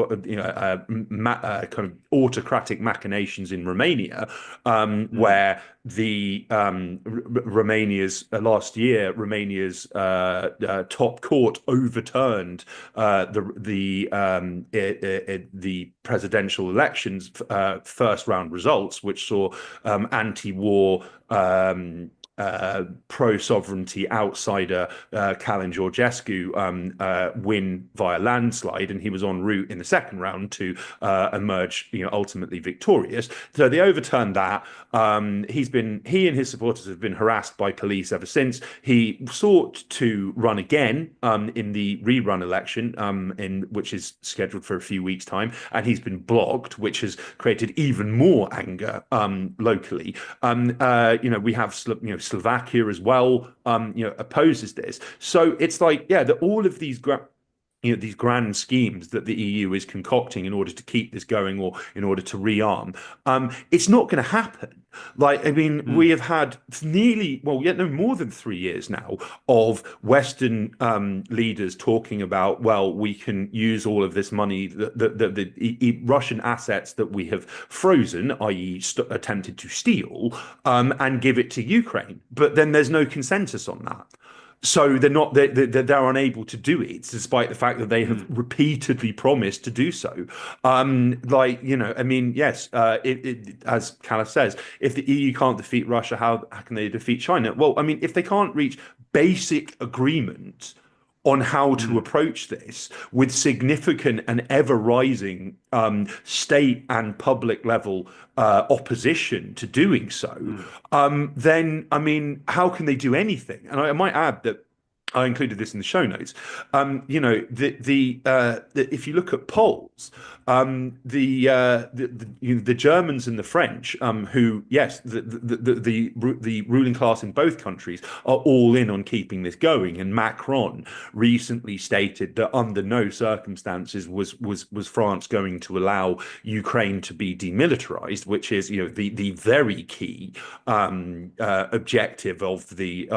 of autocratic machinations in Romania, where the Romania's last year, Romania's top court overturned the presidential elections first round results, which saw anti-war pro-sovereignty outsider Calin Georgescu win via landslide, and he was en route in the second round to emerge, ultimately victorious. So they overturned that. He and his supporters have been harassed by police ever since. He sought to run again in the rerun election, which is scheduled for a few weeks' time, and he's been blocked, which has created even more anger locally. We have Slovakia as well, opposes this. So it's like, that all of these these grand schemes that the EU is concocting in order to keep this going or in order to rearm, it's not going to happen. We have had more than 3 years now of Western leaders talking about, well, we can use all of this money, the Russian assets that we have frozen, i.e. attempted to steal, and give it to Ukraine. But then there's no consensus on that. So they're unable to do it, despite the fact that they have repeatedly promised to do so. Yes, as Caliph says, if the EU can't defeat Russia, how can they defeat China? Well, if they can't reach basic agreement on how to approach this with significant and ever rising state and public level opposition to doing so, then how can they do anything? And I might add that I included this in the show notes. If you look at polls, the Germans and the French, who, yes, the ruling class in both countries are all in on keeping this going. And Macron recently stated that under no circumstances was France going to allow Ukraine to be demilitarized, which is the very key objective of the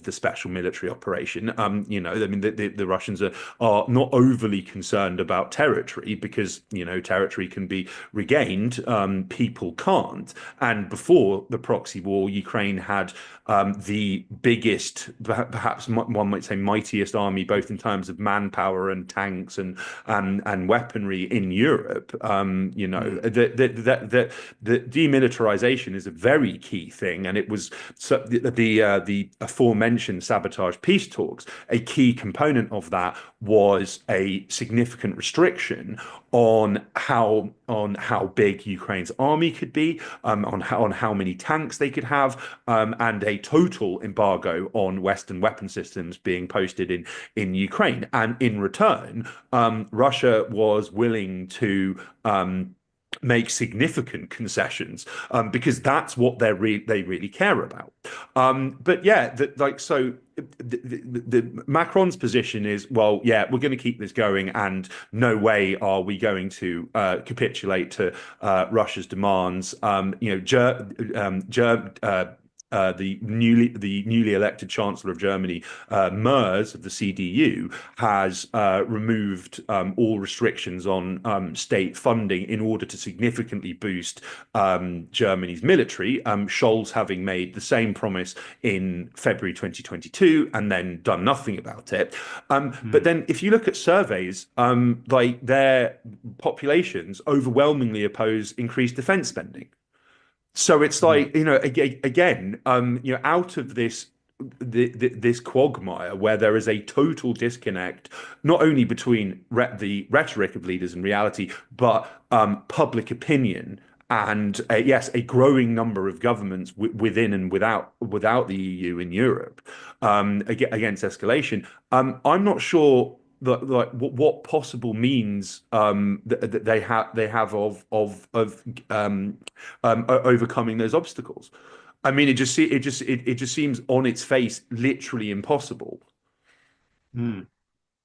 special military operation. The Russians are not overly concerned about territory because territory can be regained, people can't. And before the proxy war, Ukraine had the biggest, perhaps one might say mightiest army, both in terms of manpower and tanks and weaponry in Europe. The demilitarization is a very key thing, and it was the aforementioned sabotage peace talks. A key component of that was a significant restriction on how big Ukraine's army could be, on how many tanks they could have, and a total embargo on Western weapon systems being posted in Ukraine. And in return, Russia was willing to make significant concessions because that's what they really care about. Macron's position is, well, yeah, we're going to keep this going, and no way are we going to capitulate to Russia's demands. The newly elected Chancellor of Germany, Merz of the CDU, has removed all restrictions on state funding in order to significantly boost Germany's military. Scholz having made the same promise in February 2022 and then done nothing about it. But then, if you look at surveys, their populations overwhelmingly oppose increased defense spending. So it's like, again, out of this quagmire where there is a total disconnect, not only between the rhetoric of leaders and reality, but public opinion and a growing number of governments within and without the EU in Europe against escalation. I'm not sure what possible means that they have of overcoming those obstacles. It just seems on its face literally impossible.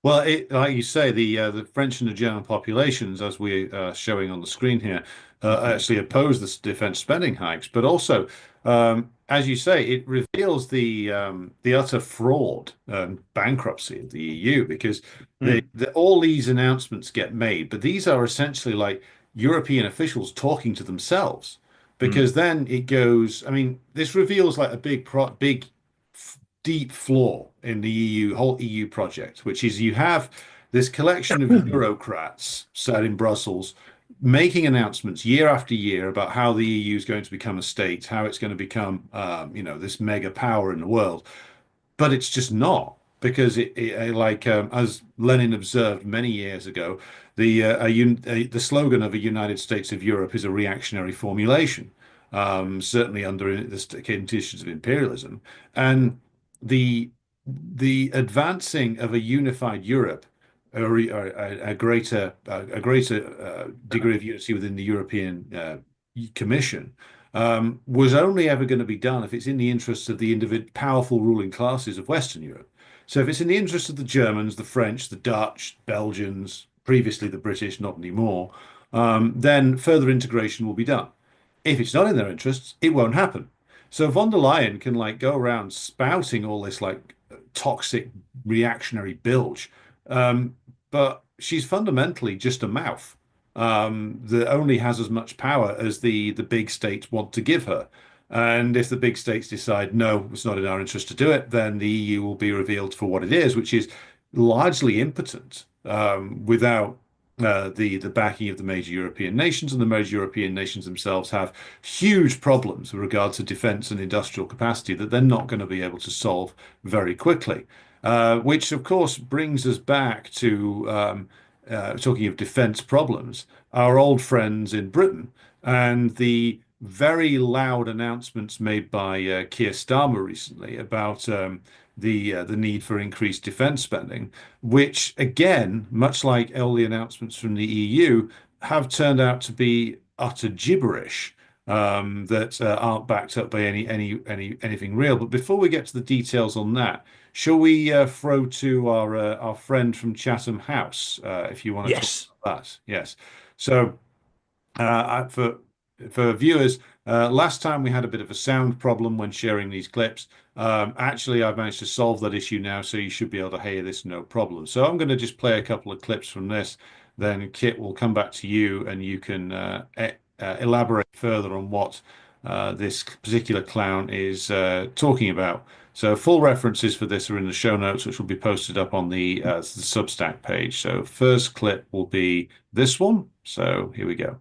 Well, like you say, the French and the German populations, as we are showing on the screen here, actually oppose the defense spending hikes. But also, as you say, it reveals the utter fraud and bankruptcy of the EU because Mm, all these announcements get made, but these are essentially like European officials talking to themselves. mm, Because then it goes, I mean, this reveals like a big deep flaw in the EU, whole EU project, which is you have this collection of bureaucrats sat in Brussels making announcements year after year about how the EU is going to become a state, how it's going to become, this mega power in the world. But it's just not because like as Lenin observed many years ago, the slogan of a United States of Europe is a reactionary formulation, certainly under the conditions of imperialism, and the the advancing of a unified Europe, a greater degree of unity within the European Commission was only ever going to be done if it's in the interests of the powerful ruling classes of Western Europe. So if it's in the interests of the Germans, the French, the Dutch, Belgians, previously the British, not anymore, then further integration will be done. If it's not in their interests, it won't happen. So von der Leyen can like go around spouting all this like toxic reactionary bilge, um, but she's fundamentally just a mouth that only has as much power as the big states want to give her. And if the big states decide, no, it's not in our interest to do it, then the EU will be revealed for what it is, which is largely impotent without the backing of the major European nations, and the major European nations themselves have huge problems with regard to defense and industrial capacity that they're not going to be able to solve very quickly. Which, of course, brings us back to talking of defense problems, our old friends in Britain and the very loud announcements made by Keir Starmer recently about the need for increased defense spending, which again, much like all the announcements from the EU, have turned out to be utter gibberish that aren't backed up by anything real. But before we get to the details on that, shall we throw to our friend from Chatham House if you want to talk yes. about that? Yes. So for viewers, last time we had a bit of a sound problem when sharing these clips. Actually, I've managed to solve that issue now, so you should be able to hear this no problem. So I'm going to just play a couple of clips from this. Then Kit will come back to you, and you can elaborate further on what this particular clown is talking about. So full references for this are in the show notes, which will be posted up on the Substack page. So first clip will be this one. So here we go.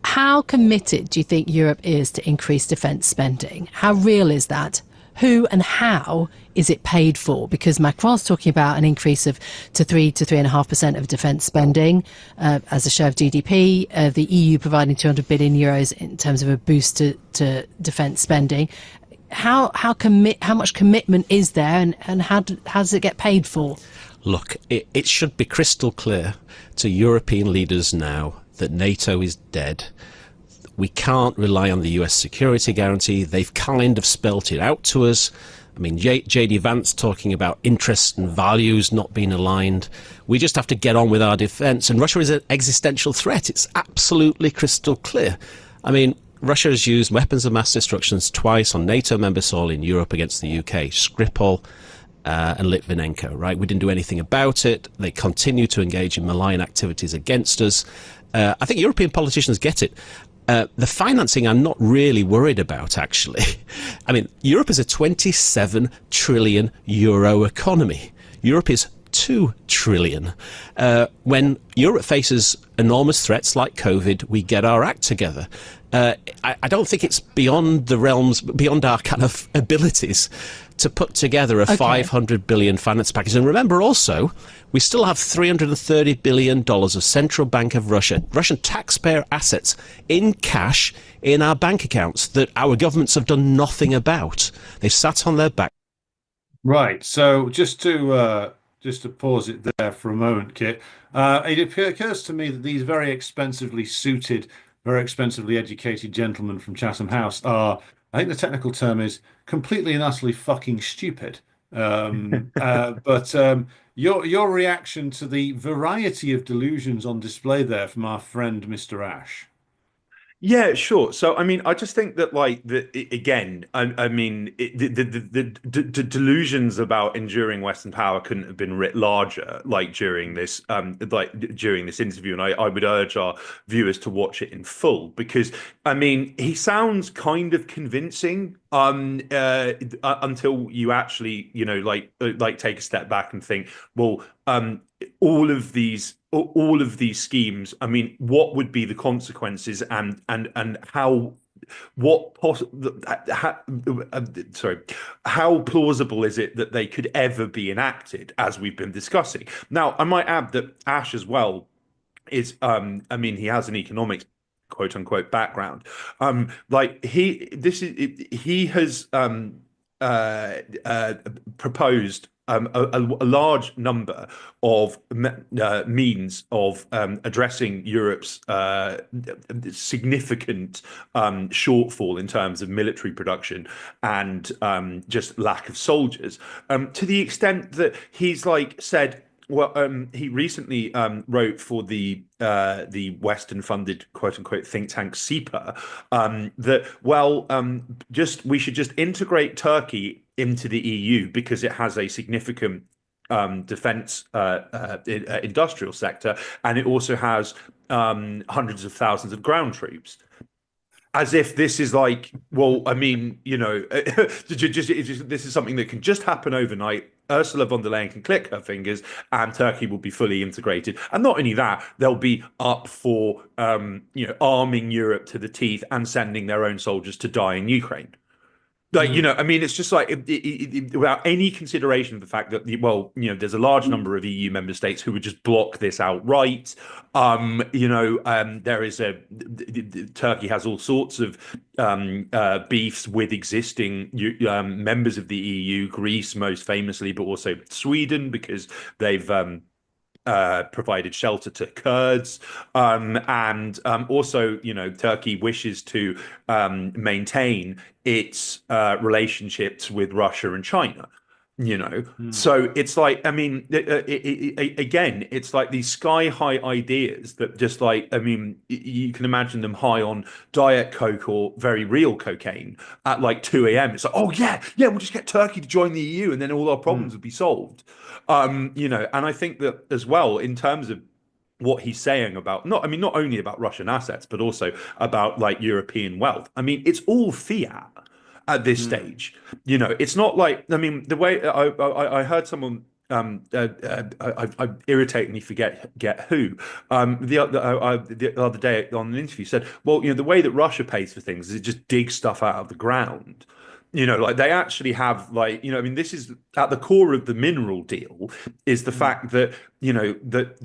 How committed do you think Europe is to increased defence spending? How real is that? Who and how is it paid for? Because Macron's talking about an increase of to 3.5% of defence spending as a share of GDP. The EU providing 200 billion euros in terms of a boost to defence spending. How much commitment is there, and how does it get paid for? Look, it should be crystal clear to European leaders now that NATO is dead. We can't rely on the US security guarantee. They've kind of spelt it out to us. I mean, JD Vance talking about interests and values not being aligned. We just have to get on with our defence. And Russia is an existential threat. It's absolutely crystal clear. I mean, Russia has used weapons of mass destruction twice on NATO member soil in Europe against the UK, Skripal and Litvinenko, right? We didn't do anything about it. They continue to engage in malign activities against us. I think European politicians get it. The financing I'm not really worried about, actually. I mean, Europe is a 27 trillion euro economy. Europe is 2 trillion. When Europe faces enormous threats like COVID, we get our act together. I don't think it's beyond the realms, beyond our kind of abilities to put together a 500 billion finance package. And remember also, we still have $330 billion of central bank of Russian taxpayer assets in cash in our bank accounts that our governments have done nothing about. They've sat on their back. Right. So just to pause it there for a moment, Kit, it occurs to me that these very expensively suited, very expensively educated gentlemen from Chatham House are, I think the technical term is completely and utterly fucking stupid. But your reaction to the variety of delusions on display there from our friend Mr. Ash. Yeah, sure. So, I mean, I just think that, like, again, I mean, the delusions about enduring Western power couldn't have been writ larger, like during this interview, and I would urge our viewers to watch it in full because, I mean, he sounds kind of convincing, until you actually, like take a step back and think, well, all of these schemes, I mean, what would be the consequences, and how what poss how, sorry how plausible is it that they could ever be enacted, as we've been discussing. Now, I might add that Ash as well is, I mean, he has an economics quote unquote background. Like he has proposed a large number of means of addressing Europe's significant shortfall in terms of military production and just lack of soldiers, to the extent that he's like said. Well, he recently wrote for the Western-funded quote-unquote think tank CEPA, that just we should just integrate Turkey into the EU because it has a significant defense industrial sector, and it also has hundreds of thousands of ground troops. As if this is like, well, I mean, this is something that can just happen overnight. Ursula von der Leyen can click her fingers, and Turkey will be fully integrated. And not only that, they'll be up for, arming Europe to the teeth and sending their own soldiers to die in Ukraine. Like, I mean, it's just like without any consideration of the fact that, there's a large number of EU member states who would just block this outright. There is Turkey has all sorts of beefs with existing members of the EU, Greece most famously, but also Sweden because they've provided shelter to Kurds, and also, Turkey wishes to maintain its relationships with Russia and China. So it's like, I mean, again, it's like these sky high ideas that just like, I mean, you can imagine them high on Diet Coke or very real cocaine at like 2 a.m. It's like, oh yeah, we'll just get Turkey to join the EU and then all our problems will be solved. And I think that as well, in terms of what he's saying about not only about Russian assets, but also about like European wealth. I mean, it's all fiat at this stage. It's not like, I mean, the way I heard someone, I irritatingly forget who, the other day on an interview said, well, the way that Russia pays for things is it just digs stuff out of the ground. Like they actually have like, I mean, this is at the core of the mineral deal is the fact that, that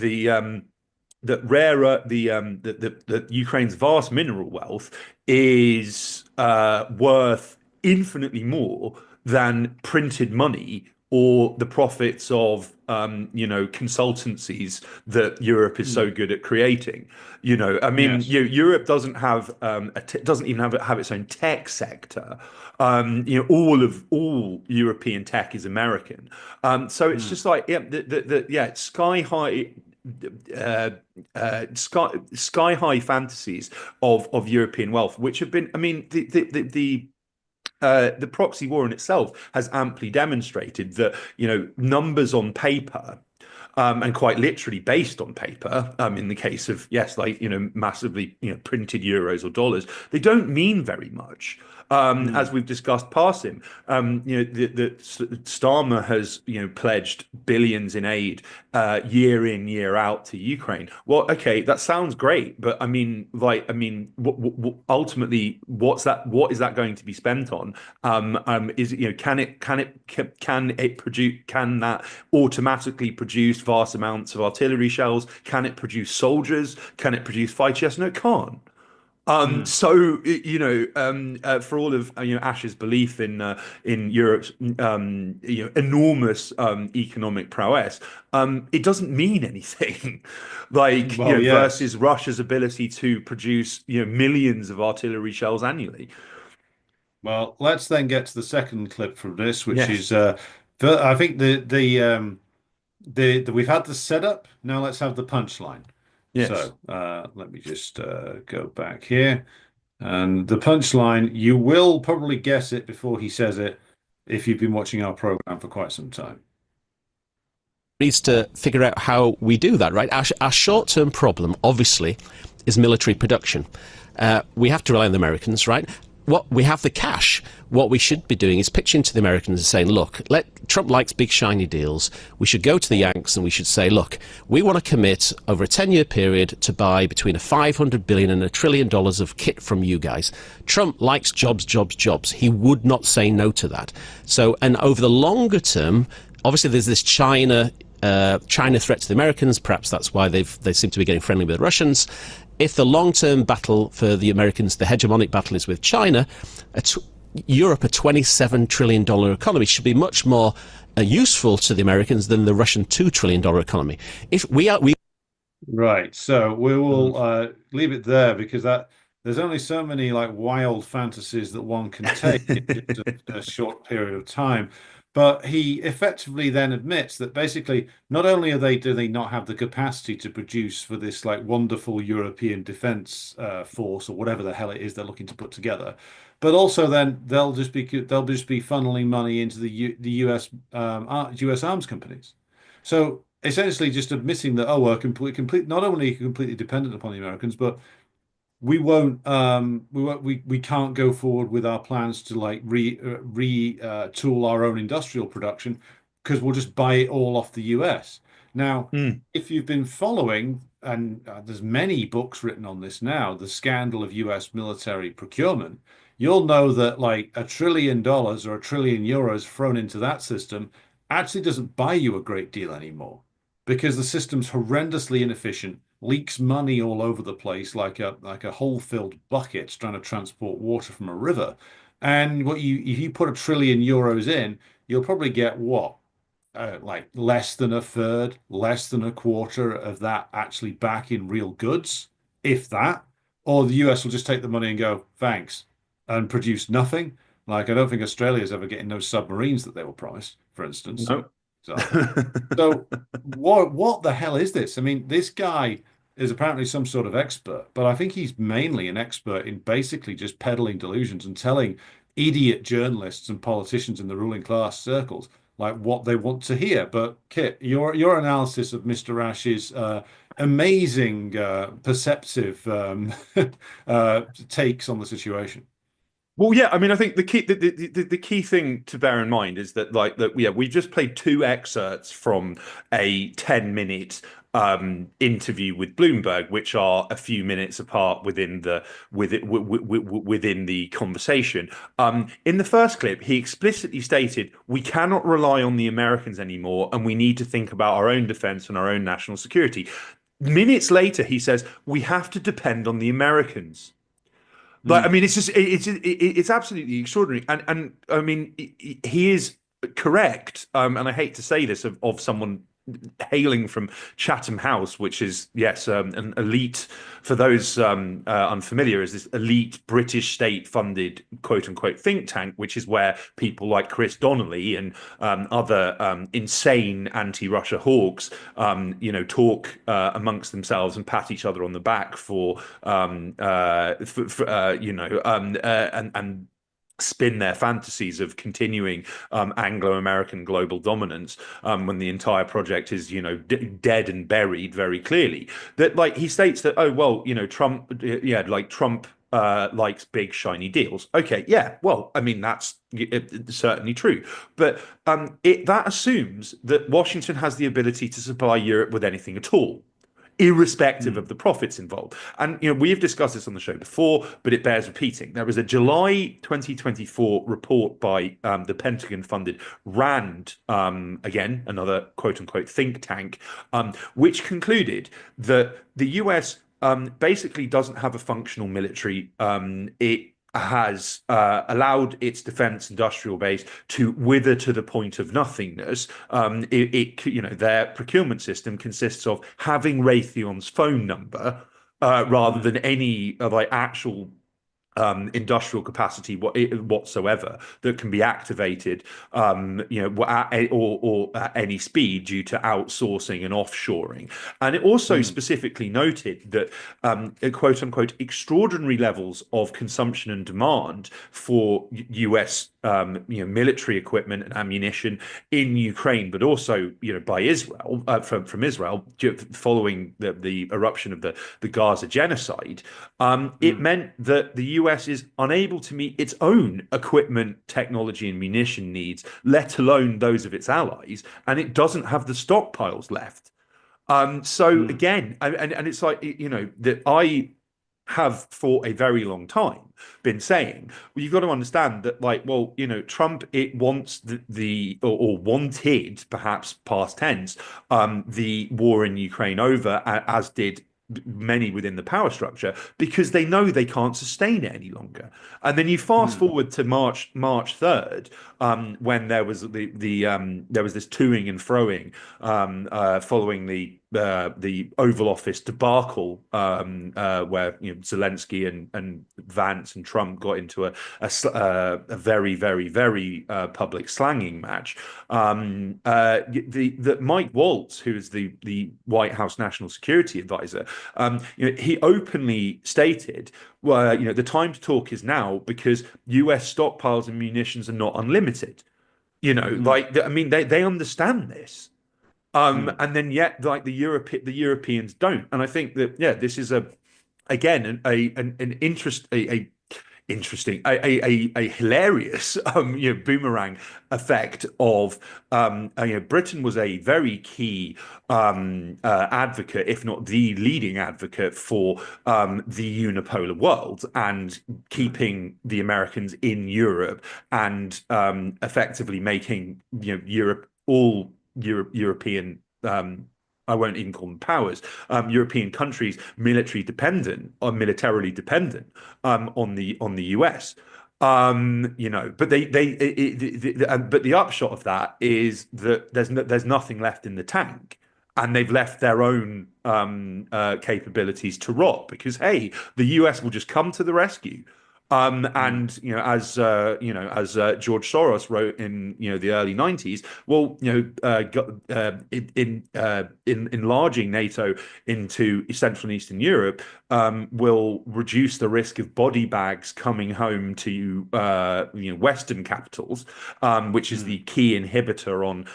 that Ukraine's vast mineral wealth is worth infinitely more than printed money or the profits of consultancies that Europe is so good at creating. I mean, Yes. Europe doesn't have doesn't even have its own tech sector. All European tech is American. So it's just like, it's sky high. Sky high fantasies of European wealth, which have been, I mean, the proxy war in itself has amply demonstrated that, numbers on paper, and quite literally based on paper, in the case of, yes, like, massively, printed euros or dollars, they don't mean very much. As we've discussed past him, the Starmer has, pledged billions in aid, year in, year out to Ukraine. Well, okay, that sounds great, but I mean, ultimately, what is that going to be spent on? Is can that automatically produce vast amounts of artillery shells? Can it produce soldiers? Can it produce fighters? Yes, no, it can't. So for all of Ash's belief in Europe's enormous economic prowess, it doesn't mean anything. Like Well, yes. versus Russia's ability to produce millions of artillery shells annually. Well, let's then get to the second clip from this, which Yes. is I think we've had the setup. Now let's have the punchline. Yes. So let me just go back here. And the punchline, you will probably guess it before he says it if you've been watching our program for quite some time. Needs to figure out how we do that, right? Our short-term problem, obviously, is military production. We have to rely on the Americans, right? We have the cash. What we should be doing is pitching to the Americans and saying, look, Trump likes big shiny deals. We should go to the Yanks and we should say, look, we want to commit over a 10-year period to buy between $500 billion and $1 trillion of kit from you guys. Trump likes jobs, jobs, jobs. He would not say no to that. So, and over the longer term, obviously there's this China threat to the Americans. Perhaps that's why they seem to be getting friendly with the Russians. If the long-term battle for the Americans, the hegemonic battle, is with China, Europe, a $27 trillion economy, should be much more useful to the Americans than the Russian $2 trillion economy. If we Right. So we will leave it there because there's only so many like wild fantasies that one can take in just a short period of time. But he effectively then admits that basically not only do they not have the capacity to produce for this like wonderful European defense force or whatever the hell it is they're looking to put together, but also then they'll just be funneling money into the US US arms companies. So essentially just admitting that, oh, we're complete not only completely dependent upon the Americans, but we can't go forward with our plans to like tool our own industrial production because we'll just buy it all off the US. Now, if you've been following, and there's many books written on this now, the scandal of US military procurement, you'll know that like $1 trillion or €1 trillion thrown into that system actually doesn't buy you a great deal anymore because the system's horrendously inefficient, leaks money all over the place like a hole-filled bucket trying to transport water from a river. And if you put €1 trillion in, you'll probably get what? Like less than a third, less than a quarter of that actually back in real goods, if that. Or the US will just take the money and go, thanks, and produce nothing. Like I don't think Australia's ever getting those submarines that they were promised, for instance. No. So what the hell is this? I mean, this guy is apparently some sort of expert, but I think he's mainly an expert in basically just peddling delusions and telling idiot journalists and politicians in the ruling class circles like what they want to hear. But Kit, your analysis of Mr. Ash's amazing perceptive takes on the situation. Well, yeah, I mean, I think the key thing to bear in mind is that we've just played two excerpts from a 10-minute interview with Bloomberg, which are a few minutes apart within the conversation. In the first clip, he explicitly stated, we cannot rely on the Americans anymore, and we need to think about our own defense and our own national security. Minutes later, he says, we have to depend on the Americans. Like, I mean, it's absolutely extraordinary. And I mean, he is correct. And I hate to say this of someone hailing from Chatham House, which is, yes, an elite, for those unfamiliar, is this elite British state-funded quote-unquote think tank, which is where people like Chris Donnelly and other insane anti-Russia hawks, talk amongst themselves and pat each other on the back and spin their fantasies of continuing Anglo-American global dominance when the entire project is, dead and buried very clearly. That, like, he states that, oh, well, Trump likes big shiny deals. Okay, yeah, well, I mean, that's certainly true. But that assumes that Washington has the ability to supply Europe with anything at all, irrespective of the profits involved. And, we have discussed this on the show before, but it bears repeating. There was a July 2024 report by the Pentagon-funded RAND, again, another quote-unquote think tank, which concluded that the US basically doesn't have a functional military. It has allowed its defense industrial base to wither to the point of nothingness. Their procurement system consists of having Raytheon's phone number rather than any actual industrial capacity whatsoever that can be activated, or at any speed due to outsourcing and offshoring. And it also specifically noted that quote unquote extraordinary levels of consumption and demand for US military equipment and ammunition in Ukraine, but also by Israel from Israel following the eruption of the Gaza genocide. It meant that the US is unable to meet its own equipment, technology, and munition needs, let alone those of its allies, and it doesn't have the stockpiles left. So again, and it's like that I have for a very long time been saying, well, you've got to understand that, like, well, Trump, it wants or wanted, perhaps past tense, the war in Ukraine over, as did many within the power structure, because they know they can't sustain it any longer. And then you fast forward to March 3rd, when there was there was this toing and froing following the Oval Office debacle, where Zelensky and Vance and Trump got into a very, very, very public slanging match. The Mike Waltz, who is the White House National Security Advisor, he openly stated, well, the time to talk is now because US stockpiles and munitions are not unlimited. I mean, they understand this. And then yet, like, the Europeans don't. And I think that, this is again an interesting, a hilarious boomerang effect of Britain was a very key advocate, if not the leading advocate, for the unipolar world and keeping the Americans in Europe and effectively making Europe all European. I won't even call them powers. European countries militarily dependent on the US. But but the upshot of that is that there's nothing left in the tank, and they've left their own capabilities to rot because, hey, the US will just come to the rescue. And as George Soros wrote in the early 90s, well, in enlarging NATO into Central and Eastern Europe will reduce the risk of body bags coming home to Western capitals, which is the key inhibitor on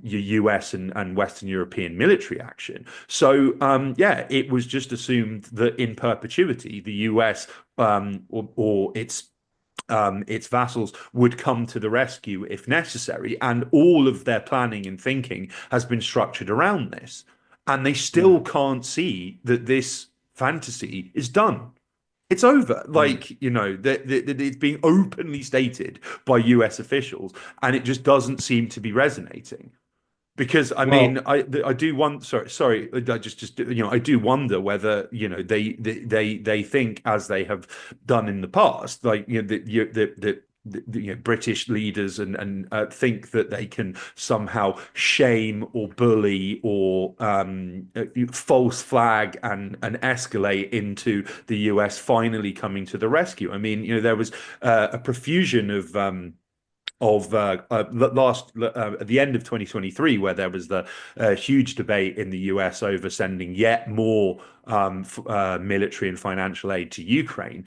US and Western European military action. So it was just assumed that in perpetuity the US or its vassals would come to the rescue if necessary, and all of their planning and thinking has been structured around this, and they still can't see that this fantasy is done. It's over. Like, it's being openly stated by US officials, and it just doesn't seem to be resonating. Because I mean, I do want. Sorry. I I do wonder whether they think, as they have done in the past, like the British leaders and think that they can somehow shame or bully or false flag and escalate into the US finally coming to the rescue. I mean, there was a profusion of at the end of 2023, where there was the huge debate in the US over sending yet more military and financial aid to Ukraine.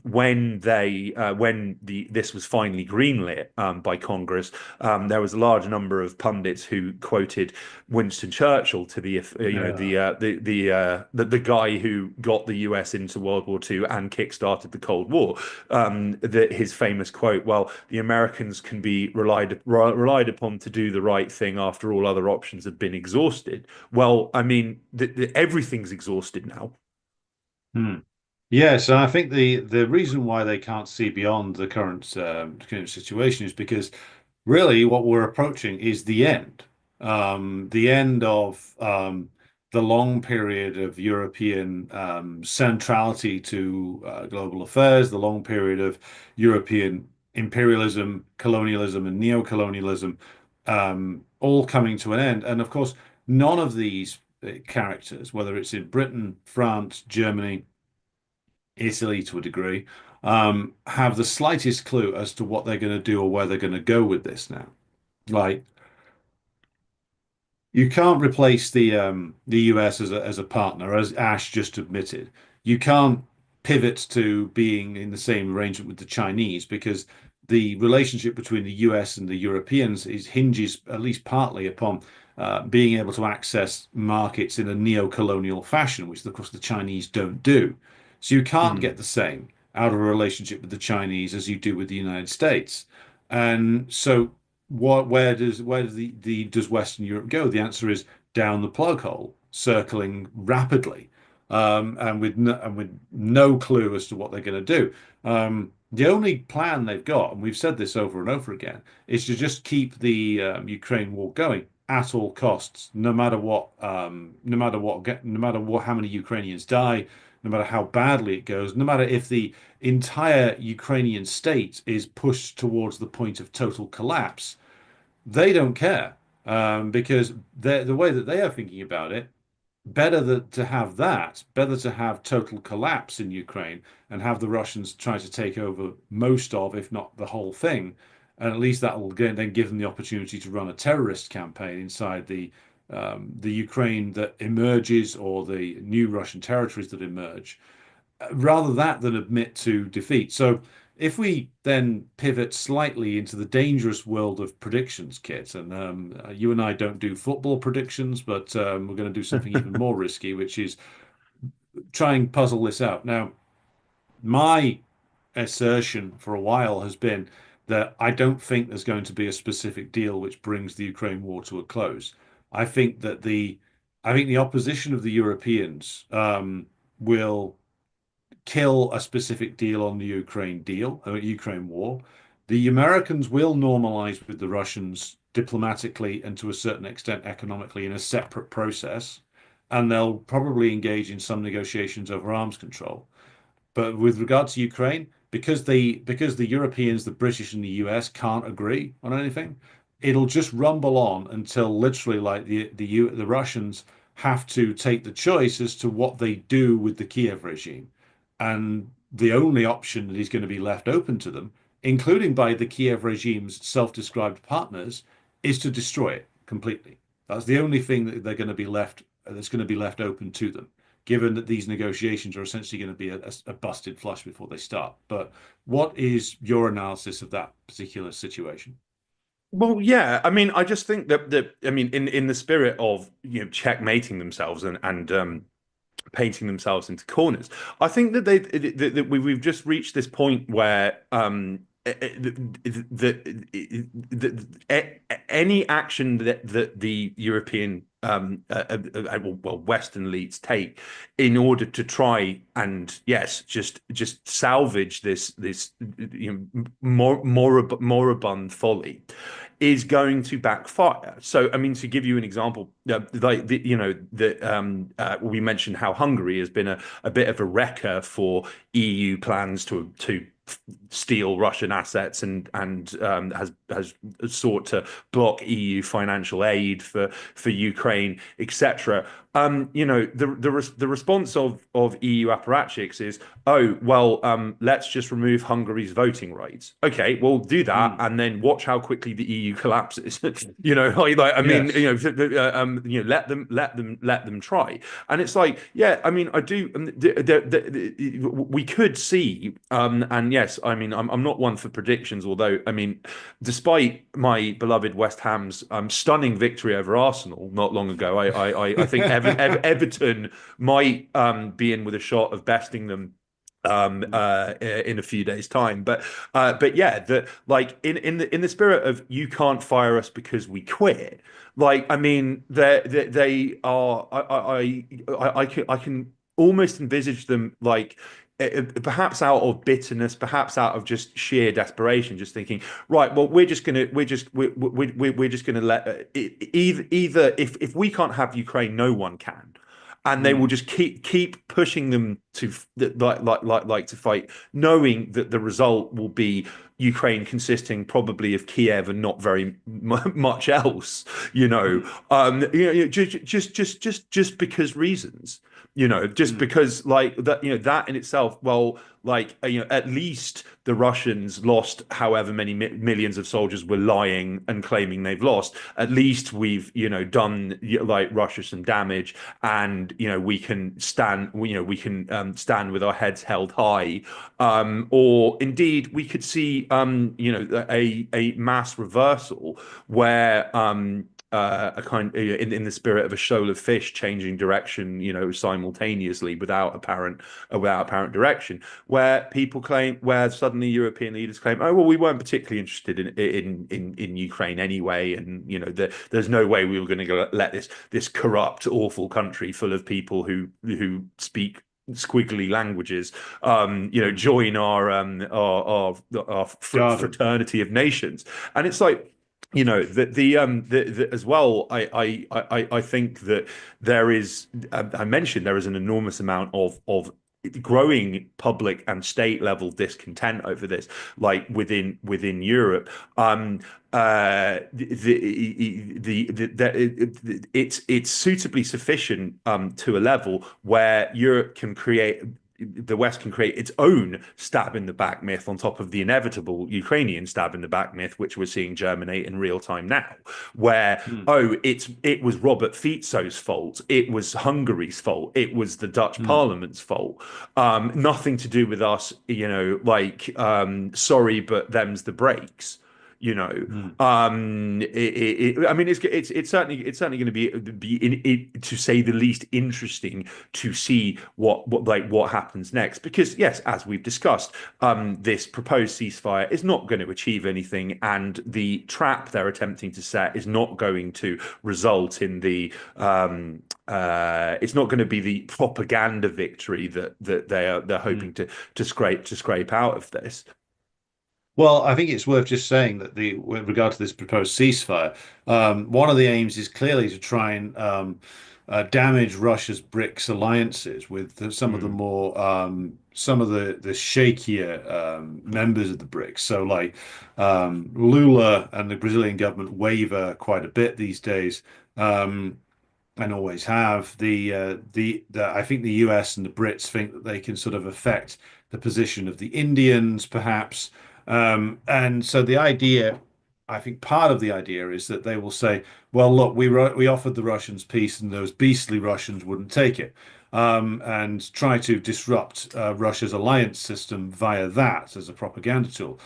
When this was finally greenlit by Congress, there was a large number of pundits who quoted Winston Churchill to the guy who got the US into World War II and kickstarted the Cold War. His famous quote, "Well, the Americans can be relied upon to do the right thing after all other options have been exhausted." Well, I mean, everything's exhausted now. Yes, and I think the reason why they can't see beyond the current situation is because really what we're approaching is the end of the long period of European centrality to global affairs, the long period of European imperialism, colonialism, and neocolonialism, all coming to an end. And of course, none of these characters, whether it's in Britain, France, Germany, Italy to a degree, have the slightest clue as to what they're going to do or where they're going to go with this now. Like, you can't replace the US as a partner, as Ash just admitted. You can't pivot to being in the same arrangement with the Chinese because the relationship between the US and the Europeans is hinges at least partly upon being able to access markets in a neo-colonial fashion, which of course the Chinese don't do. So you can't Mm. get the same out of a relationship with the Chinese as you do with the United States. And so where does Western Europe go? The answer is down the plug hole, circling rapidly, and with no clue as to what they're going to do. The only plan they've got, and we've said this over and over again, is to just keep the Ukraine war going at all costs, no matter what, how many Ukrainians die, no matter how badly it goes, no matter if the entire Ukrainian state is pushed towards the point of total collapse. They don't care because the way that they are thinking about it, better to have total collapse in Ukraine and have the Russians try to take over most of, if not the whole thing. And at least that will then give them the opportunity to run a terrorist campaign inside the Ukraine that emerges or the new Russian territories that emerge rather that than admit to defeat. So if we then pivot slightly into the dangerous world of predictions, Kit, and you and I don't do football predictions, but we're going to do something even more risky, which is try and puzzle this out. Now, my assertion for a while has been that I don't think there's going to be a specific deal which brings the Ukraine war to a close. I think that the opposition of the Europeans will kill a specific deal on the Ukraine war. The Americans will normalize with the Russians diplomatically and to a certain extent economically in a separate process, and they'll probably engage in some negotiations over arms control. But with regard to Ukraine, because the Europeans, the British, and the US can't agree on anything, it'll just rumble on until literally like the Russians have to take the choice as to what they do with the Kiev regime. And the only option that is going to be left open to them, including by the Kiev regime's self-described partners, is to destroy it completely. That's the only thing that they're going to be left that's going to be left open to them, given that these negotiations are essentially going to be a busted flush before they start. But what is your analysis of that particular situation? Well, yeah, I mean, I just think that I mean, in the spirit of checkmating themselves and painting themselves into corners, I think that we've just reached this point where any action that the European well, Western elites take in order to try and yes, just salvage this moribund folly is going to backfire. So, I mean, to give you an example, like we mentioned how Hungary has been a bit of a wrecker for EU plans to steal Russian assets and has sought to block EU financial aid for Ukraine, etc. The response of EU apparatchiks is, oh well, let's just remove Hungary's voting rights. Okay, we'll do that, and then watch how quickly the EU collapses. I mean, yes. Let them try. And it's like, yeah, I mean, I do. We could see, and yes, I mean, I'm not one for predictions, although I mean, despite my beloved West Ham's stunning victory over Arsenal not long ago, I think Everton might be in with a shot of besting them in a few days' time. But yeah, that like in the spirit of you can't fire us because we quit. Like, I mean, they are. I can almost envisage them like perhaps out of bitterness, perhaps out of just sheer desperation, just thinking, right, well, we're just gonna let either if we can't have Ukraine, no one can, and they will just keep pushing them like to fight, knowing that the result will be Ukraine consisting probably of Kiev and not very much else, just because reasons, just because like that, that in itself, well, like, at least the Russians lost however many millions of soldiers were lying and claiming they've lost. At least we've, done like Russia some damage, and we can stand, stand with our heads held high. Or indeed, we could see, a mass reversal where a kind in the spirit of a shoal of fish changing direction, simultaneously without apparent direction, where people claim, where suddenly European leaders claim, oh well, we weren't particularly interested in Ukraine anyway, and there's no way we were going to let this corrupt, awful country full of people who speak squiggly languages, join our fraternity of nations. And it's like, the as well, I think that there is, I mentioned there is an enormous amount of growing public and state level discontent over this, like within Europe. It's suitably sufficient to a level where Europe can create, the West can create its own stab in the back myth on top of the inevitable Ukrainian stab in the back myth, which we're seeing germinate in real time now, where, it was Robert Fico's fault, it was Hungary's fault, it was the Dutch Parliament's fault, nothing to do with us, sorry, but them's the breaks. I mean, it's certainly going to be to say the least interesting to see what happens next, because yes, as we've discussed, this proposed ceasefire is not going to achieve anything, and the trap they're attempting to set is not going to result in the it's not going to be the propaganda victory that they're hoping to scrape out of this. Well, I think it's worth just saying that with regard to this proposed ceasefire, one of the aims is clearly to try and damage Russia's Brics alliances with some of the more some of the shakier members of the Brics. So, like Lula and the Brazilian government waver quite a bit these days, and always have. I think the US and the Brits think that they can sort of affect the position of the Indians, perhaps. And so the idea, I think part of the idea is that they will say, well, look, we offered the Russians peace and those beastly Russians wouldn't take it, and try to disrupt Russia's alliance system via that as a propaganda tool.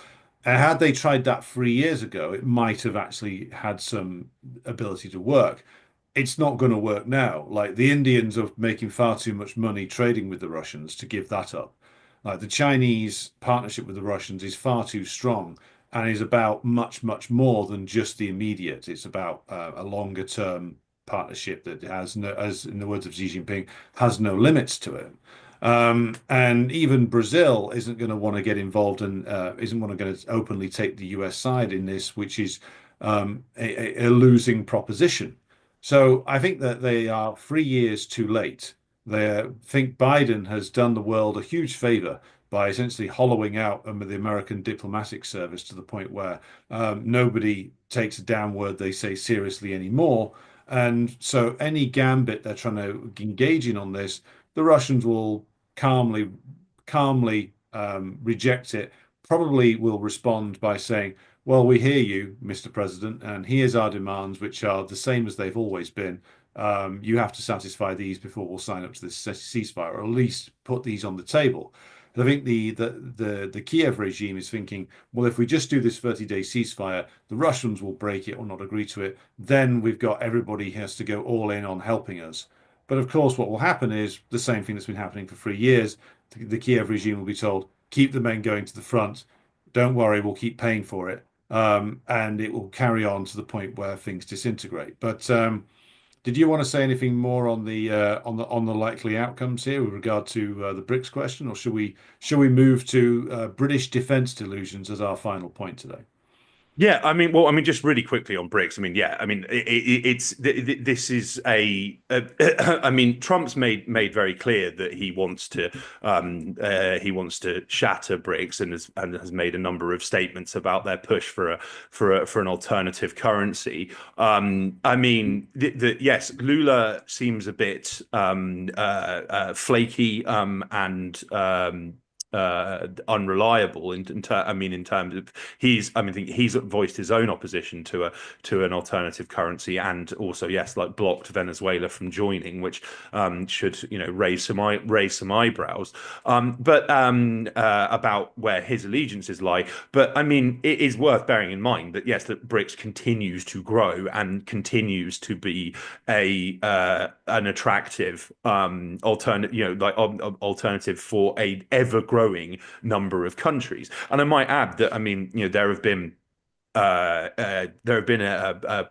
Had they tried that 3 years ago, it might have actually had some ability to work. It's not going to work now. Like, the Indians are making far too much money trading with the Russians to give that up. Like, the Chinese partnership with the Russians is far too strong and is about much, much more than just the immediate. It's about a longer term partnership that has no, as in the words of Xi Jinping, has no limits to it. And even Brazil isn't going to want to get involved and isn't going to openly take the US side in this, which is a losing proposition. So I think that they are 3 years too late. They think Biden has done the world a huge favor by essentially hollowing out the American diplomatic service to the point where nobody takes a damn word they say seriously anymore. And so any gambit they're trying to engage in on this, the Russians will calmly reject it, probably will respond by saying, well, we hear you, Mr. President, and here's our demands, which are the same as they've always been. You have to satisfy these before we'll sign up to this ceasefire, or at least put these on the table. And I think the Kiev regime is thinking, well, if we just do this 30-day ceasefire, the Russians will break it or not agree to it. Then we've got everybody has to go all in on helping us. But of course, what will happen is the same thing that's been happening for 3 years. The Kiev regime will be told, keep the men going to the front. Don't worry, we'll keep paying for it. And it will carry on to the point where things disintegrate. But did you want to say anything more on the likely outcomes here with regard to the Brics question, or should we move to British defence delusions as our final point today? Yeah, just really quickly on Brics. I mean, yeah, I mean, this is I mean, Trump's made very clear that he wants to shatter Brics and has made a number of statements about their push for an alternative currency. I mean, yes, Lula seems a bit flaky and unreliable in terms of I think he's voiced his own opposition to an alternative currency, and also, yes, like blocked Venezuela from joining, which should raise some eyebrows, but about where his allegiances lie. But I mean, it is worth bearing in mind that yes, that Brics continues to grow and continues to be an attractive alternative for a ever growing number of countries. And I might add that, I mean, there have been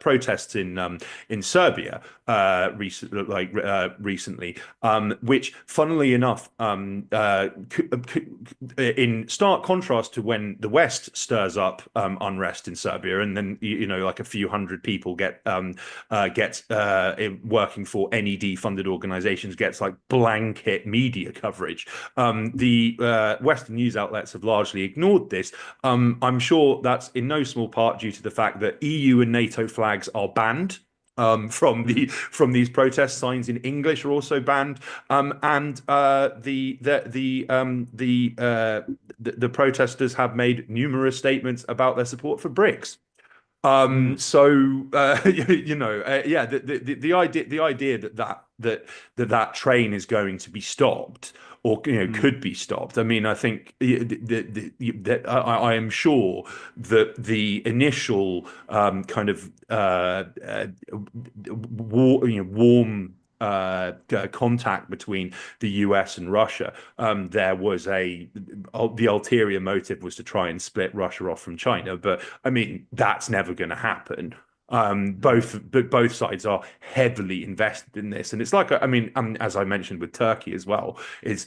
protests in Serbia recently, which, funnily enough, in stark contrast to when the West stirs up unrest in Serbia, and then like a few hundred people get working for NED funded organizations gets like blanket media coverage. The Western news outlets have largely ignored this. I'm sure that's in no small part due to the fact that EU and NATO flags are banned from these protest signs in English are also banned, and the protesters have made numerous statements about their support for Brics. So the idea that train is going to be stopped or could be stopped. I mean, I think I am sure that the initial kind of warm contact between the US and Russia, there was the ulterior motive was to try and split Russia off from China. But I mean, that's never going to happen. Both sides are heavily invested in this, and it's like, I mean, as I mentioned with Turkey as well, is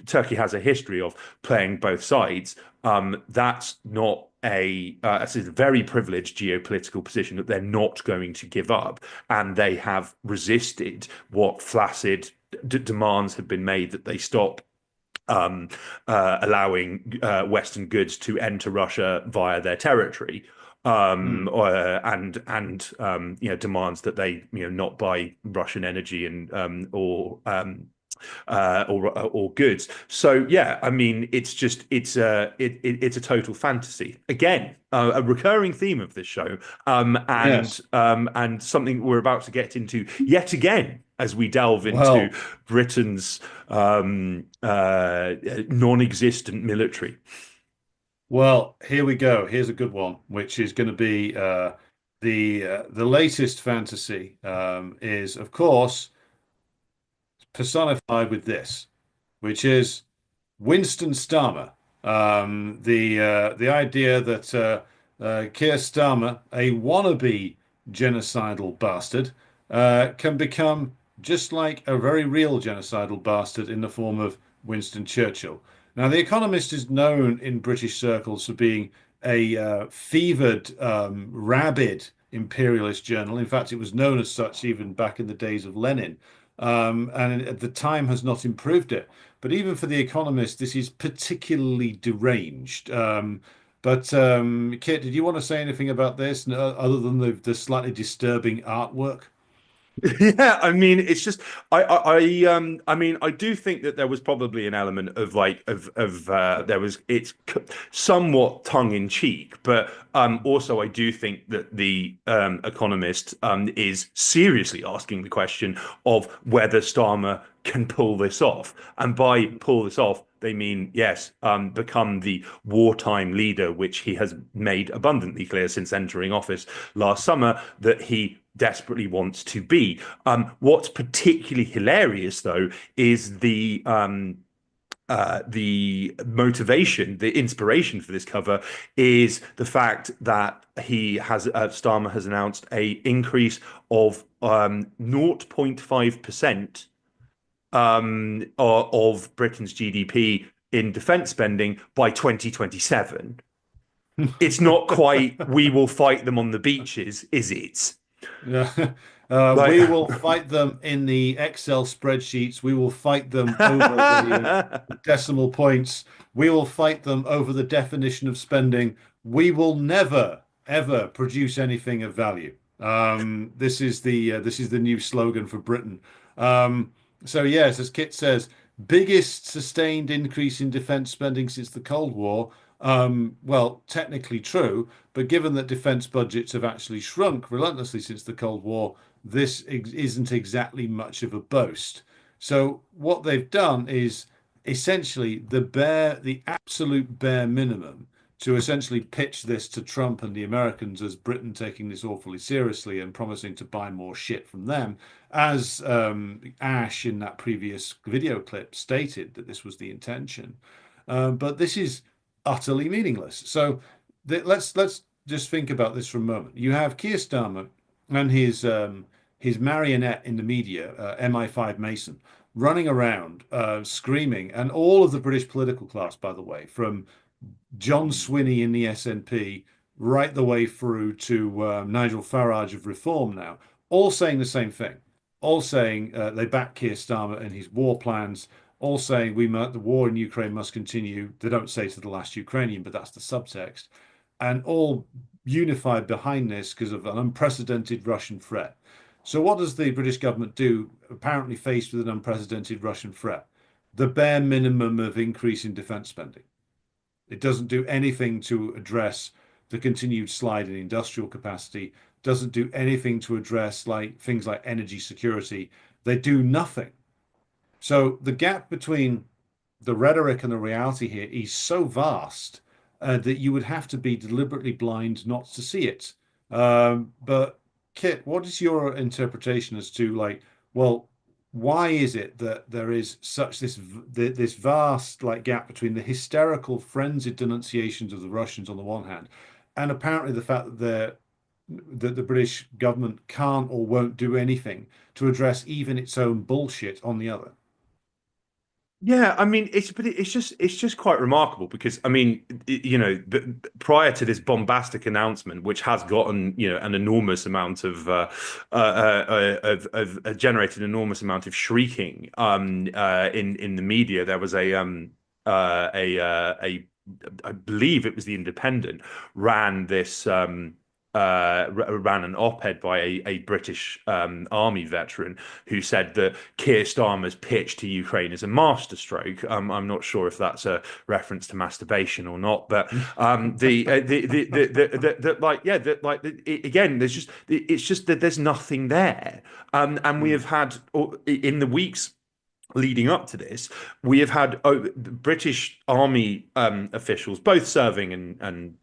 Turkey has a history of playing both sides. That's not it's a very privileged geopolitical position that they're not going to give up, and they have resisted what flaccid demands have been made that they stop allowing Western goods to enter Russia via their territory. And demands that they not buy Russian energy and or goods. So yeah, I mean, it's a total fantasy. Again, a recurring theme of this show, Yes. And something we're about to get into yet again as we delve Well, into Britain's non-existent military. well, here we go. Here's a good one, which is going to be the latest fantasy is, of course, personified with this, which is Winston Starmer. The idea that Keir Starmer, a wannabe genocidal bastard, can become just like a very real genocidal bastard in the form of Winston Churchill. Now, The Economist is known in British circles for being a fevered, rabid imperialist journal. In fact, it was known as such even back in the days of Lenin. And at the time has not improved it. But even for The Economist, this is particularly deranged. Kit, did you want to say anything about this other than the slightly disturbing artwork? Yeah, I mean, it's just I mean, I do think that there was probably an element of there was somewhat tongue in cheek, but also I do think that the Economist is seriously asking the question of whether Starmer can pull this off, and by pull this off, they mean, yes, become the wartime leader, which he has made abundantly clear since entering office last summer that he desperately wants to be. What's particularly hilarious, though, is the motivation, the inspiration for this cover is the fact that Starmer has announced a increase of 0.5% of Britain's GDP in defense spending by 2027. It's not quite "we will fight them on the beaches," is it? Yeah. Like, We will fight them in the Excel spreadsheets. We will fight them over the decimal points. We will fight them over the definition of spending. We will never, ever produce anything of value. This is the new slogan for Britain. So yes, as Kit says, biggest sustained increase in defence spending since the Cold War. Well, technically true, but given that defence budgets have actually shrunk relentlessly since the Cold War, this isn't exactly much of a boast. So what they've done is essentially the absolute bare minimum to essentially pitch this to Trump and the Americans as Britain taking this awfully seriously and promising to buy more shit from them, as Ash in that previous video clip stated that this was the intention. But this is utterly meaningless. So let's just think about this for a moment. You have Keir Starmer and his marionette in the media, MI5 Mason, running around screaming, and all of the British political class, by the way, from John Swinney in the SNP right the way through to Nigel Farage of Reform now, all saying the same thing, all saying they back Keir Starmer and his war plans, all saying the war in Ukraine must continue. They don't say to the last Ukrainian, but that's the subtext, and all unified behind this because of an unprecedented Russian threat. So what does the British government do, apparently faced with an unprecedented Russian threat? The bare minimum of increase in defence spending. It doesn't do anything to address the continued slide in industrial capacity, doesn't do anything to address things like energy security. They do nothing. So the gap between the rhetoric and the reality here is so vast that you would have to be deliberately blind not to see it. But Kit, what is your interpretation as to well, why is it that there is such this vast gap between the hysterical, frenzied denunciations of the Russians on the one hand, and apparently the fact that the British government can't or won't do anything to address even its own bullshit on the other? yeah, I mean, it's just quite remarkable because I mean, prior to this bombastic announcement, which has gotten an enormous amount of generated an enormous amount of shrieking in the media, there was I believe it was the Independent ran this ran an op-ed by a British army veteran who said that Keir Starmer's pitch to Ukraine is a masterstroke. I'm not sure if that's a reference to masturbation or not, but again, it's just that there's nothing there, and we have had in the weeks leading up to this, we have had British army officials, both serving and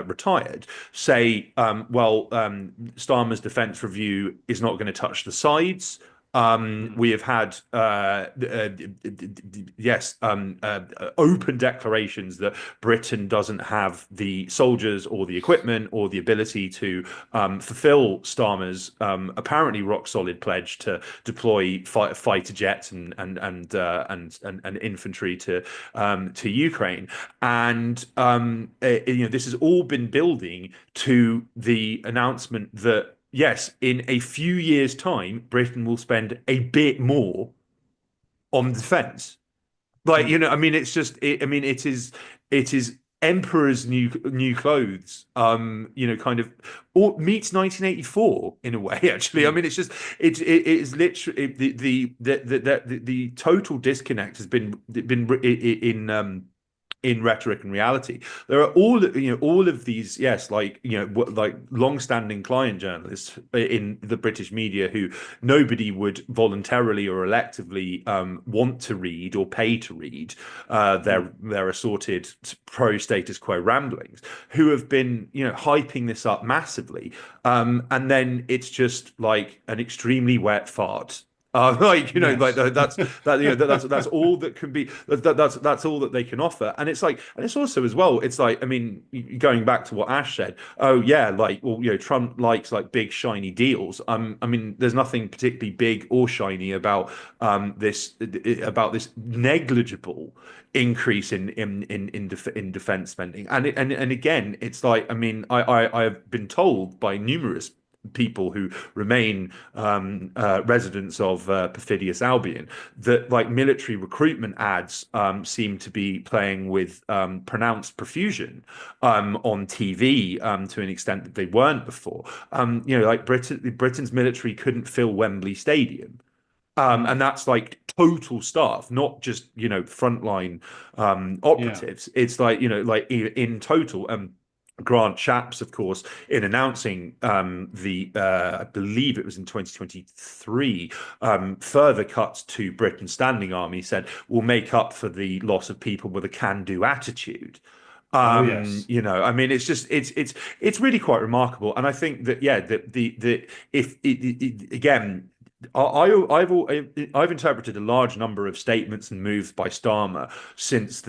retired, say, Starmer's defence review is not going to touch the sides. We have had open declarations that Britain doesn't have the soldiers or the equipment or the ability to fulfill Starmer's apparently rock solid pledge to deploy fighter jets and infantry to Ukraine, and this has all been building to the announcement that, yes, in a few years' time, Britain will spend a bit more on defence. I mean, it's just, it is emperor's new clothes. Kind of, or meets 1984 in a way. Actually, I mean, it's just, it is literally the total disconnect has been in rhetoric and reality. There are all of these, yes, long-standing client journalists in the British media who nobody would voluntarily or electively want to read or pay to read their assorted pro-status quo ramblings, who have been hyping this up massively, and then it's just like an extremely wet fart Like, you know, like Yes. that's that, you know, that's all that can be, that's all that they can offer. And it's like, and it's also as well, it's like, I mean, going back to what Ash said, oh yeah, like, well, you know, Trump likes like big shiny deals. I mean, there's nothing particularly big or shiny about this negligible increase in defense spending. And again, it's like, I mean, I have been told by numerous people who remain residents of perfidious Albion, that like military recruitment ads seem to be playing with pronounced profusion on TV to an extent that they weren't before. You know, like Britain's military couldn't fill Wembley Stadium. And that's like total staff, not just, you know, frontline Yeah. operatives. It's like, you know, like in total. Grant Shapps, of course, in announcing I believe it was in 2023, further cuts to Britain's standing army, said will make up for the loss of people with a can-do attitude. Oh, yes. You know, I mean, it's just it's really quite remarkable, and I think that yeah, the if again. I've interpreted a large number of statements and moves by Starmer since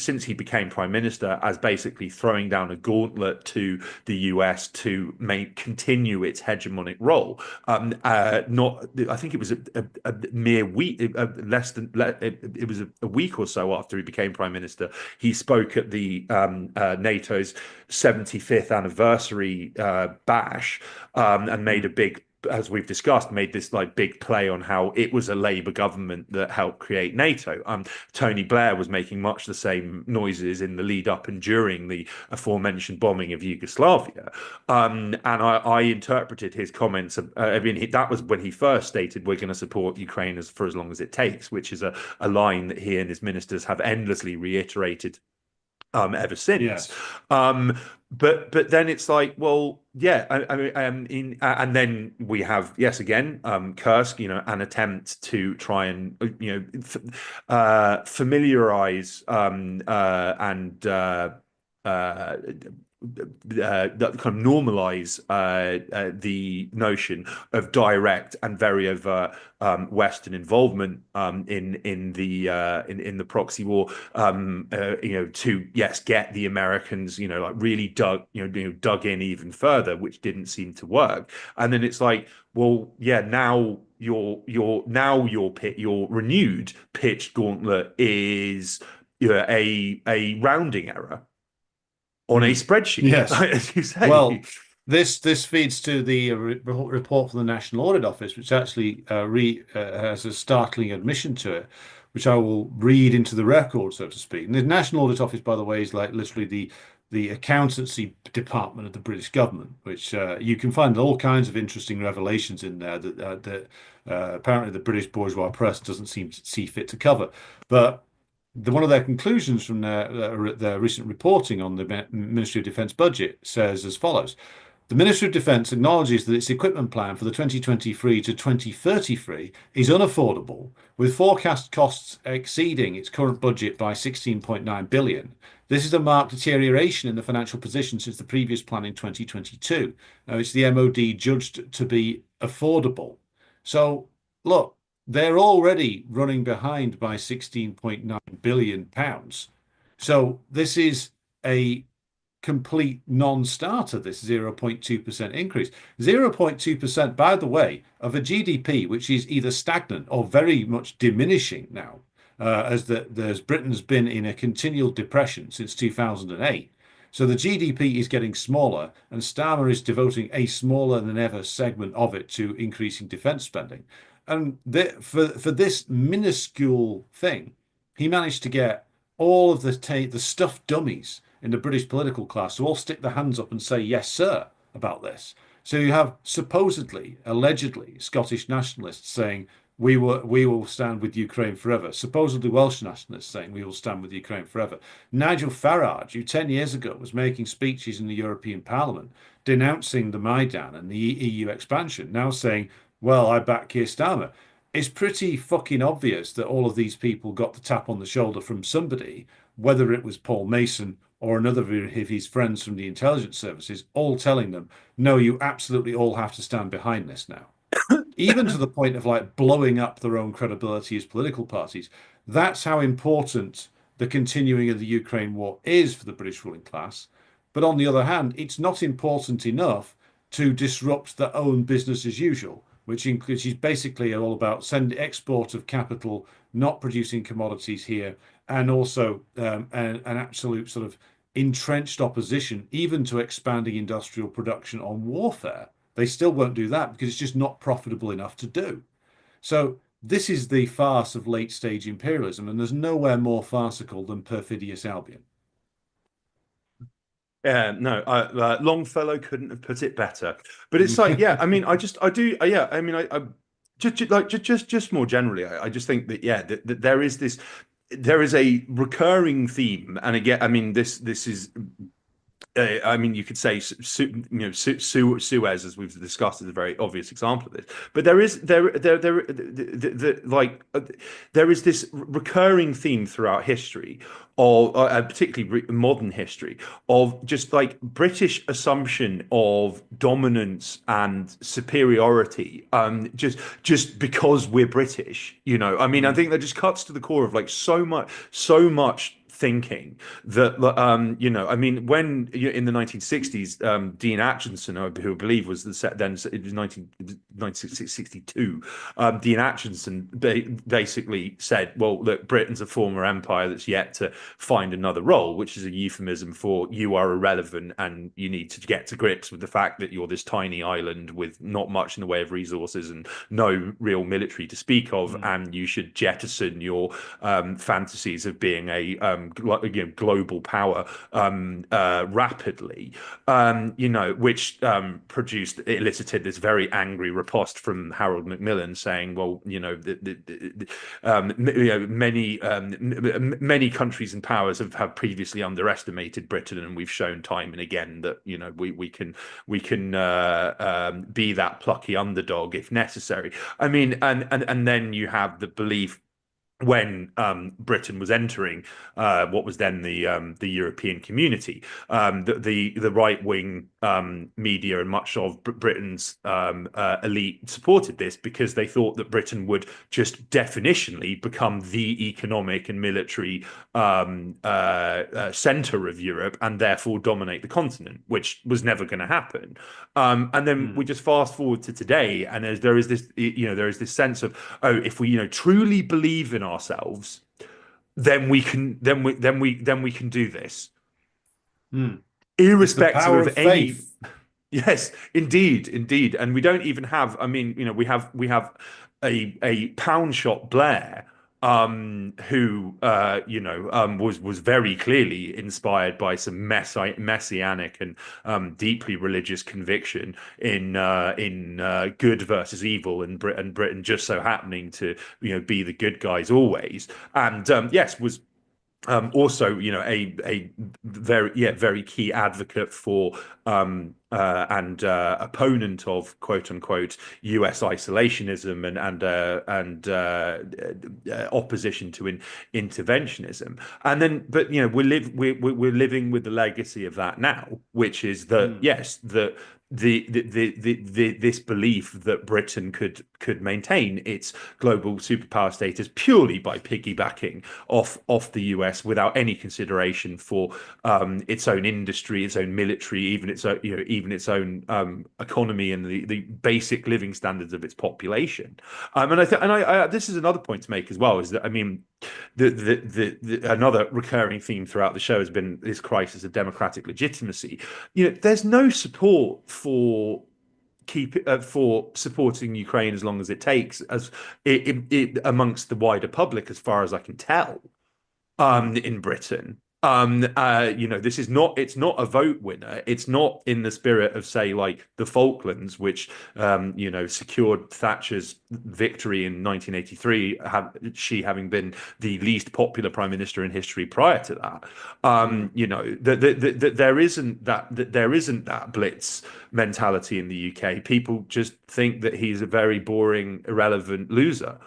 since he became prime minister as basically throwing down a gauntlet to the US to continue its hegemonic role. Not I think it was a mere week, it was a week or so after he became prime minister. He spoke at the NATO's 75th anniversary bash and made a big, as we've discussed, made this like big play on how it was a Labour government that helped create NATO. Tony Blair was making much the same noises in the lead up and during the aforementioned bombing of Yugoslavia. And I interpreted his comments. I mean, that was when he first stated we're going to support Ukraine for as long as it takes, which is a line that he and his ministers have endlessly reiterated ever since. Yes. But then it's like, well, yeah, and then we have, yes, again, Kursk, you know, an attempt to try and, you know, familiarize and that kind of normalize the notion of direct and very overt Western involvement in the proxy war. You know, to yes, get the Americans, you know, like really dug in even further, which didn't seem to work. And then it's like, well, yeah, now your renewed pitched gauntlet is, you know, a rounding error on a spreadsheet, Yes. as you say. Well, this feeds to the report from the National Audit Office, which actually has a startling admission to it, which I will read into the record, so to speak. And the National Audit Office, by the way, is like literally the accountancy department of the British government, which you can find all kinds of interesting revelations in there that apparently the British bourgeois press doesn't seem to see fit to cover. But one of their conclusions from their recent reporting on the Ministry of Defence budget says as follows. The Ministry of Defence acknowledges that its equipment plan for the 2023 to 2033 is unaffordable, with forecast costs exceeding its current budget by 16.9 billion. This is a marked deterioration in the financial position since the previous plan in 2022, which the MOD judged to be affordable. So, look, they're already running behind by 16.9 billion pounds. So this is a complete non-starter, this 0.2% increase. 0.2%, by the way, of a GDP, which is either stagnant or very much diminishing now, as Britain's been in a continual depression since 2008. So the GDP is getting smaller, and Starmer is devoting a smaller than ever segment of it to increasing defence spending. And for this minuscule thing, he managed to get all of the stuffed dummies in the British political class to all stick their hands up and say yes, sir, about this. So you have supposedly, allegedly, Scottish nationalists saying we will stand with Ukraine forever. Supposedly Welsh nationalists saying we will stand with Ukraine forever. Nigel Farage, who 10 years ago was making speeches in the European Parliament denouncing the Maidan and the EU expansion, now saying, well, I back Keir Starmer. It's pretty fucking obvious that all of these people got the tap on the shoulder from somebody, whether it was Paul Mason or another of his friends from the intelligence services, all telling them, no, you absolutely all have to stand behind this now. even to the point of like blowing up their own credibility as political parties. That's how important the continuing of the Ukraine war is for the British ruling class. But on the other hand, it's not important enough to disrupt their own business as usual, which is basically all about send export of capital, not producing commodities here, and also an absolute sort of entrenched opposition, even to expanding industrial production on warfare. They still won't do that because it's just not profitable enough to do. So this is the farce of late stage imperialism, and there's nowhere more farcical than perfidious Albion. Yeah, no, Longfellow couldn't have put it better. But it's like, yeah, I mean, yeah, I mean, I just more generally, I just think that, yeah, that there is this, there is a recurring theme, and again, I mean, this is I mean, you could say, Suez, as we've discussed, is a very obvious example of this. But there is there is this recurring theme throughout history, of particularly modern history, of just like British assumption of dominance and superiority, just because we're British. You know, I mean, I think that just cuts to the core of like so much thinking that you know, I mean, when in the 1960s, Dean Acheson, who I believe was then it was 1962, Dean Acheson basically said, well, look, Britain's a former empire that's yet to find another role, which is a euphemism for you are irrelevant and you need to get to grips with the fact that you're this tiny island with not much in the way of resources and no real military to speak of, and you should jettison your fantasies of being a global power rapidly, you know, which elicited this very angry riposte from Harold Macmillan saying, well, you know, many countries and powers have previously underestimated Britain, and we've shown time and again that, you know, we can be that plucky underdog if necessary. I mean, and then you have the belief when Britain was entering what was then the European community, the right wing media and much of Britain's elite supported this because they thought that Britain would just definitionally become the economic and military center of Europe and therefore dominate the continent, which was never going to happen. And then we just fast forward to today, and there is this, you know, there is this sense of, oh, if we, you know, truly believe in ourselves, then we can do this, irrespective of any faith. Yes, indeed, and we don't even have. I mean, you know, we have a pound shot Blair, who you know, was very clearly inspired by some messianic and deeply religious conviction in good versus evil, and Britain just so happening to, you know, be the good guys always, and yes, was also, you know, a very key advocate for and opponent of quote unquote US isolationism and opposition to interventionism. And then, but you know, we're living with the legacy of that now, which is that yes, that this belief that Britain could maintain its global superpower status purely by piggybacking off the US without any consideration for its own industry, its own military, even its own, you know, even its own economy and the basic living standards of its population. And I this is another point to make as well, is that, I mean, another recurring theme throughout the show has been this crisis of democratic legitimacy. You know, there's no support for supporting Ukraine as long as it takes, as amongst the wider public, as far as I can tell, in Britain. You know, this is not, it's not a vote winner. It's not in the spirit of, say, like the Falklands, which, you know, secured Thatcher's victory in 1983, she having been the least popular prime minister in history prior to that. You know, there isn't that blitz mentality in the UK. People just think that he's a very boring, irrelevant loser,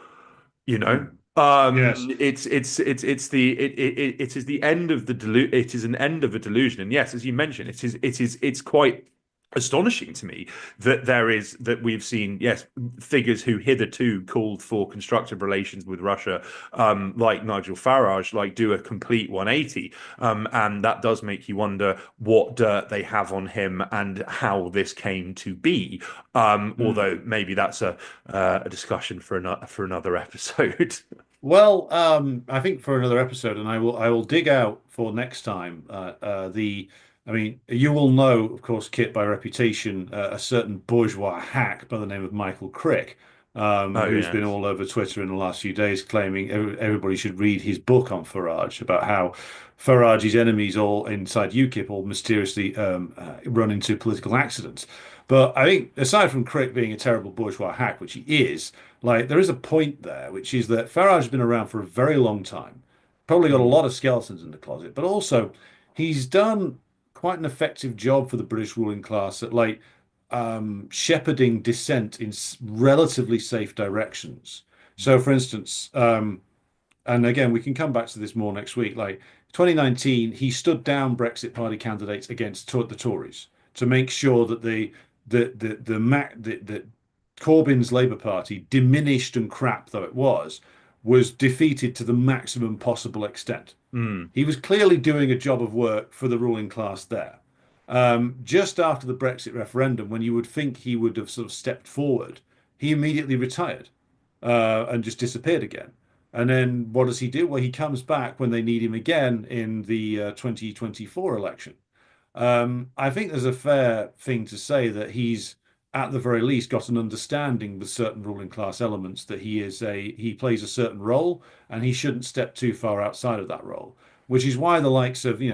you know. Yes. It is the end of the it is an end of a delusion, and yes, as you mentioned, it's quite astonishing to me that we've seen, yes, figures who hitherto called for constructive relations with Russia, like Nigel Farage, like do a complete 180, and that does make you wonder what dirt they have on him and how this came to be. Although maybe that's a discussion for another episode. Well, I think for another episode, and I will dig out for next time. I mean, you will know, of course, Kit by reputation, a certain bourgeois hack by the name of Michael Crick, Oh who's been yes. all over Twitter in the last few days, claiming everybody should read his book on Farage about how Farage's enemies all inside UKIP all mysteriously run into political accidents. But I think, aside from Crick being a terrible bourgeois hack, which he is, like there is a point there, which is that Farage has been around for a very long time, probably got a Mm, lot of skeletons in the closet, but also he's done quite an effective job for the British ruling class at like shepherding dissent in relatively safe directions. So, for instance, and again, we can come back to this more next week. Like 2019, he stood down Brexit Party candidates against the Tories to make sure that the Corbyn's Labour Party, diminished and crap though it was defeated to the maximum possible extent. mm. He was clearly doing a job of work for the ruling class there. Just after the Brexit referendum, when you would think he would have sort of stepped forward, he immediately retired and just disappeared again. And then what does he do? Well, he comes back when they need him again in the 2024 election. I think there's a fair thing to say that he's, at the very least, got an understanding with certain ruling class elements that he plays a certain role and he shouldn't step too far outside of that role. Which is why the likes of, the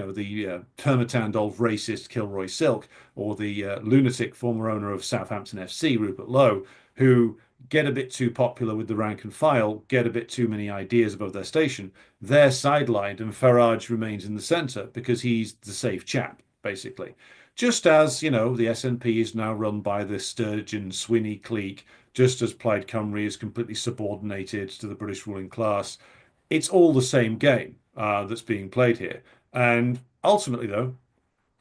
Permatand old racist Kilroy Silk or the lunatic former owner of Southampton FC, Rupert Lowe, who get a bit too popular with the rank and file, get a bit too many ideas above their station, they're sidelined and Farage remains in the centre because he's the safe chap, basically. Just as, the SNP is now run by the Sturgeon Swinney clique, just as Plaid Cymru is completely subordinated to the British ruling class. It's all the same game that's being played here. And ultimately, though,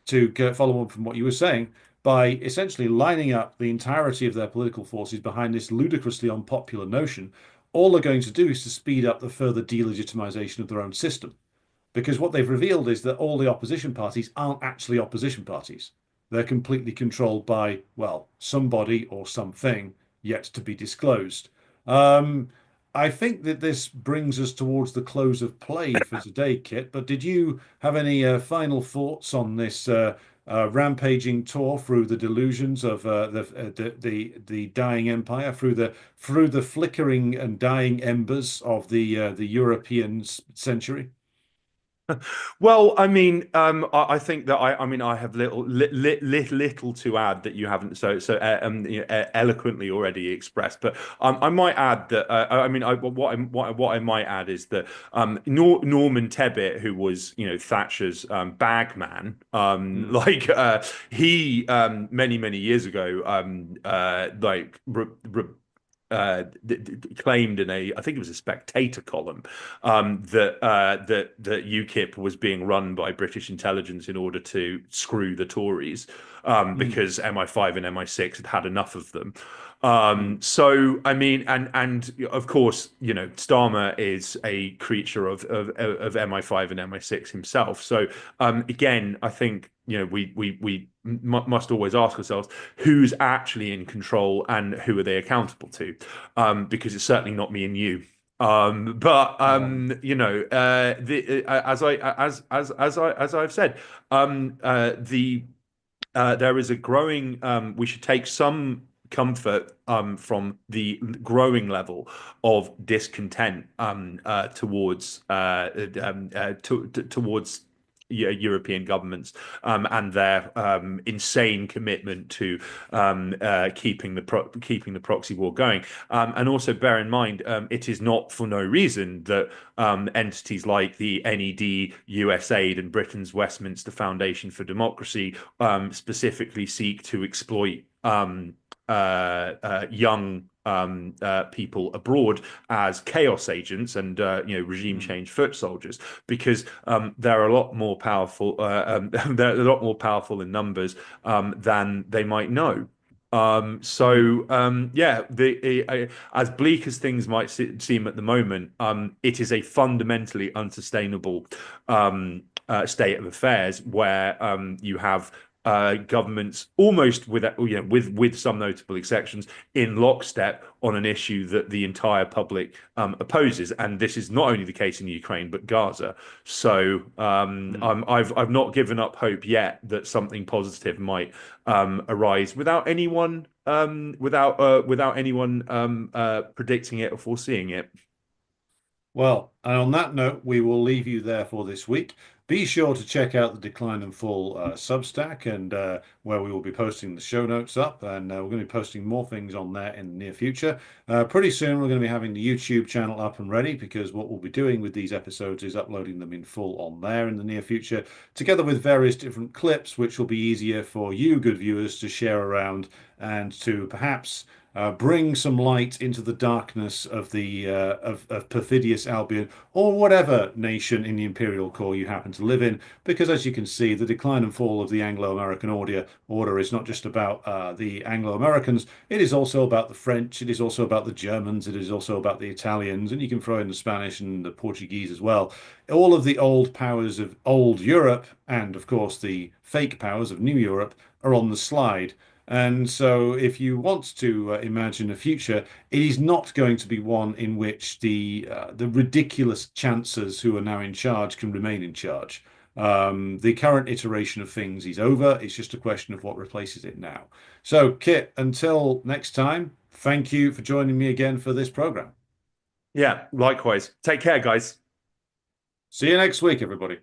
to follow on from what you were saying, by essentially lining up the entirety of their political forces behind this ludicrously unpopular notion, all they're going to do is to speed up the further delegitimization of their own system. Because what they've revealed is that all the opposition parties aren't actually opposition parties. They're completely controlled by, well, somebody or something yet to be disclosed. Um, I think that this brings us towards the close of play for today, Kit. But did you have any final thoughts on this rampaging tour through the delusions of the dying empire, through the flickering and dying embers of the European century? Well, I mean, I think that I mean, I have little to add that you haven't eloquently already expressed. But I might add that I mean, what I might add is that Norman Tebbit, who was Thatcher's bagman, like he many years ago, like. Claimed in I think it was a Spectator column, that UKIP was being run by British intelligence in order to screw the Tories, because MI5 and MI6 had enough of them. So I mean, and of course, Starmer is a creature of MI5 and MI6 himself. So again, I think we must always ask ourselves who's actually in control and who are they accountable to, because it's certainly not me and you. But as I've said, there is a growing. We should take some comfort from the growing level of discontent towards European governments, and their insane commitment to keeping the proxy war going. And also bear in mind, it is not for no reason that entities like the NED, USAID, and Britain's Westminster Foundation for Democracy specifically seek to exploit young people abroad as chaos agents and regime change foot soldiers, because they're a lot more powerful. They're a lot more powerful in numbers than they might know. As bleak as things might seem at the moment, it is a fundamentally unsustainable state of affairs where you have governments almost with some notable exceptions in lockstep on an issue that the entire public opposes, and this is not only the case in Ukraine but Gaza. So I've not given up hope yet that something positive might arise without anyone predicting it or foreseeing it. Well, and on that note, we will leave you there for this week. Be sure to check out the Decline and Fall Substack, and where we will be posting the show notes up, and we're going to be posting more things on there in the near future. Pretty soon we're going to be having the YouTube channel up and ready, because what we'll be doing with these episodes is uploading them in full on there in the near future, together with various different clips, which will be easier for you, good viewers, to share around and to perhaps bring some light into the darkness of the of perfidious Albion, or whatever nation in the imperial core you happen to live in, because as you can see, the decline and fall of the Anglo-American order is not just about the Anglo-Americans, it is also about the French, it is also about the Germans, it is also about the Italians, and you can throw in the Spanish and the Portuguese as well. All of the old powers of old Europe, and of course the fake powers of New Europe, are on the slide. And so if you want to imagine a future, it is not going to be one in which the ridiculous chancellors who are now in charge can remain in charge. The current iteration of things is over. It's just a question of what replaces it now. So, Kit, until next time, thank you for joining me again for this program. Yeah, likewise. Take care, guys. See you next week, everybody.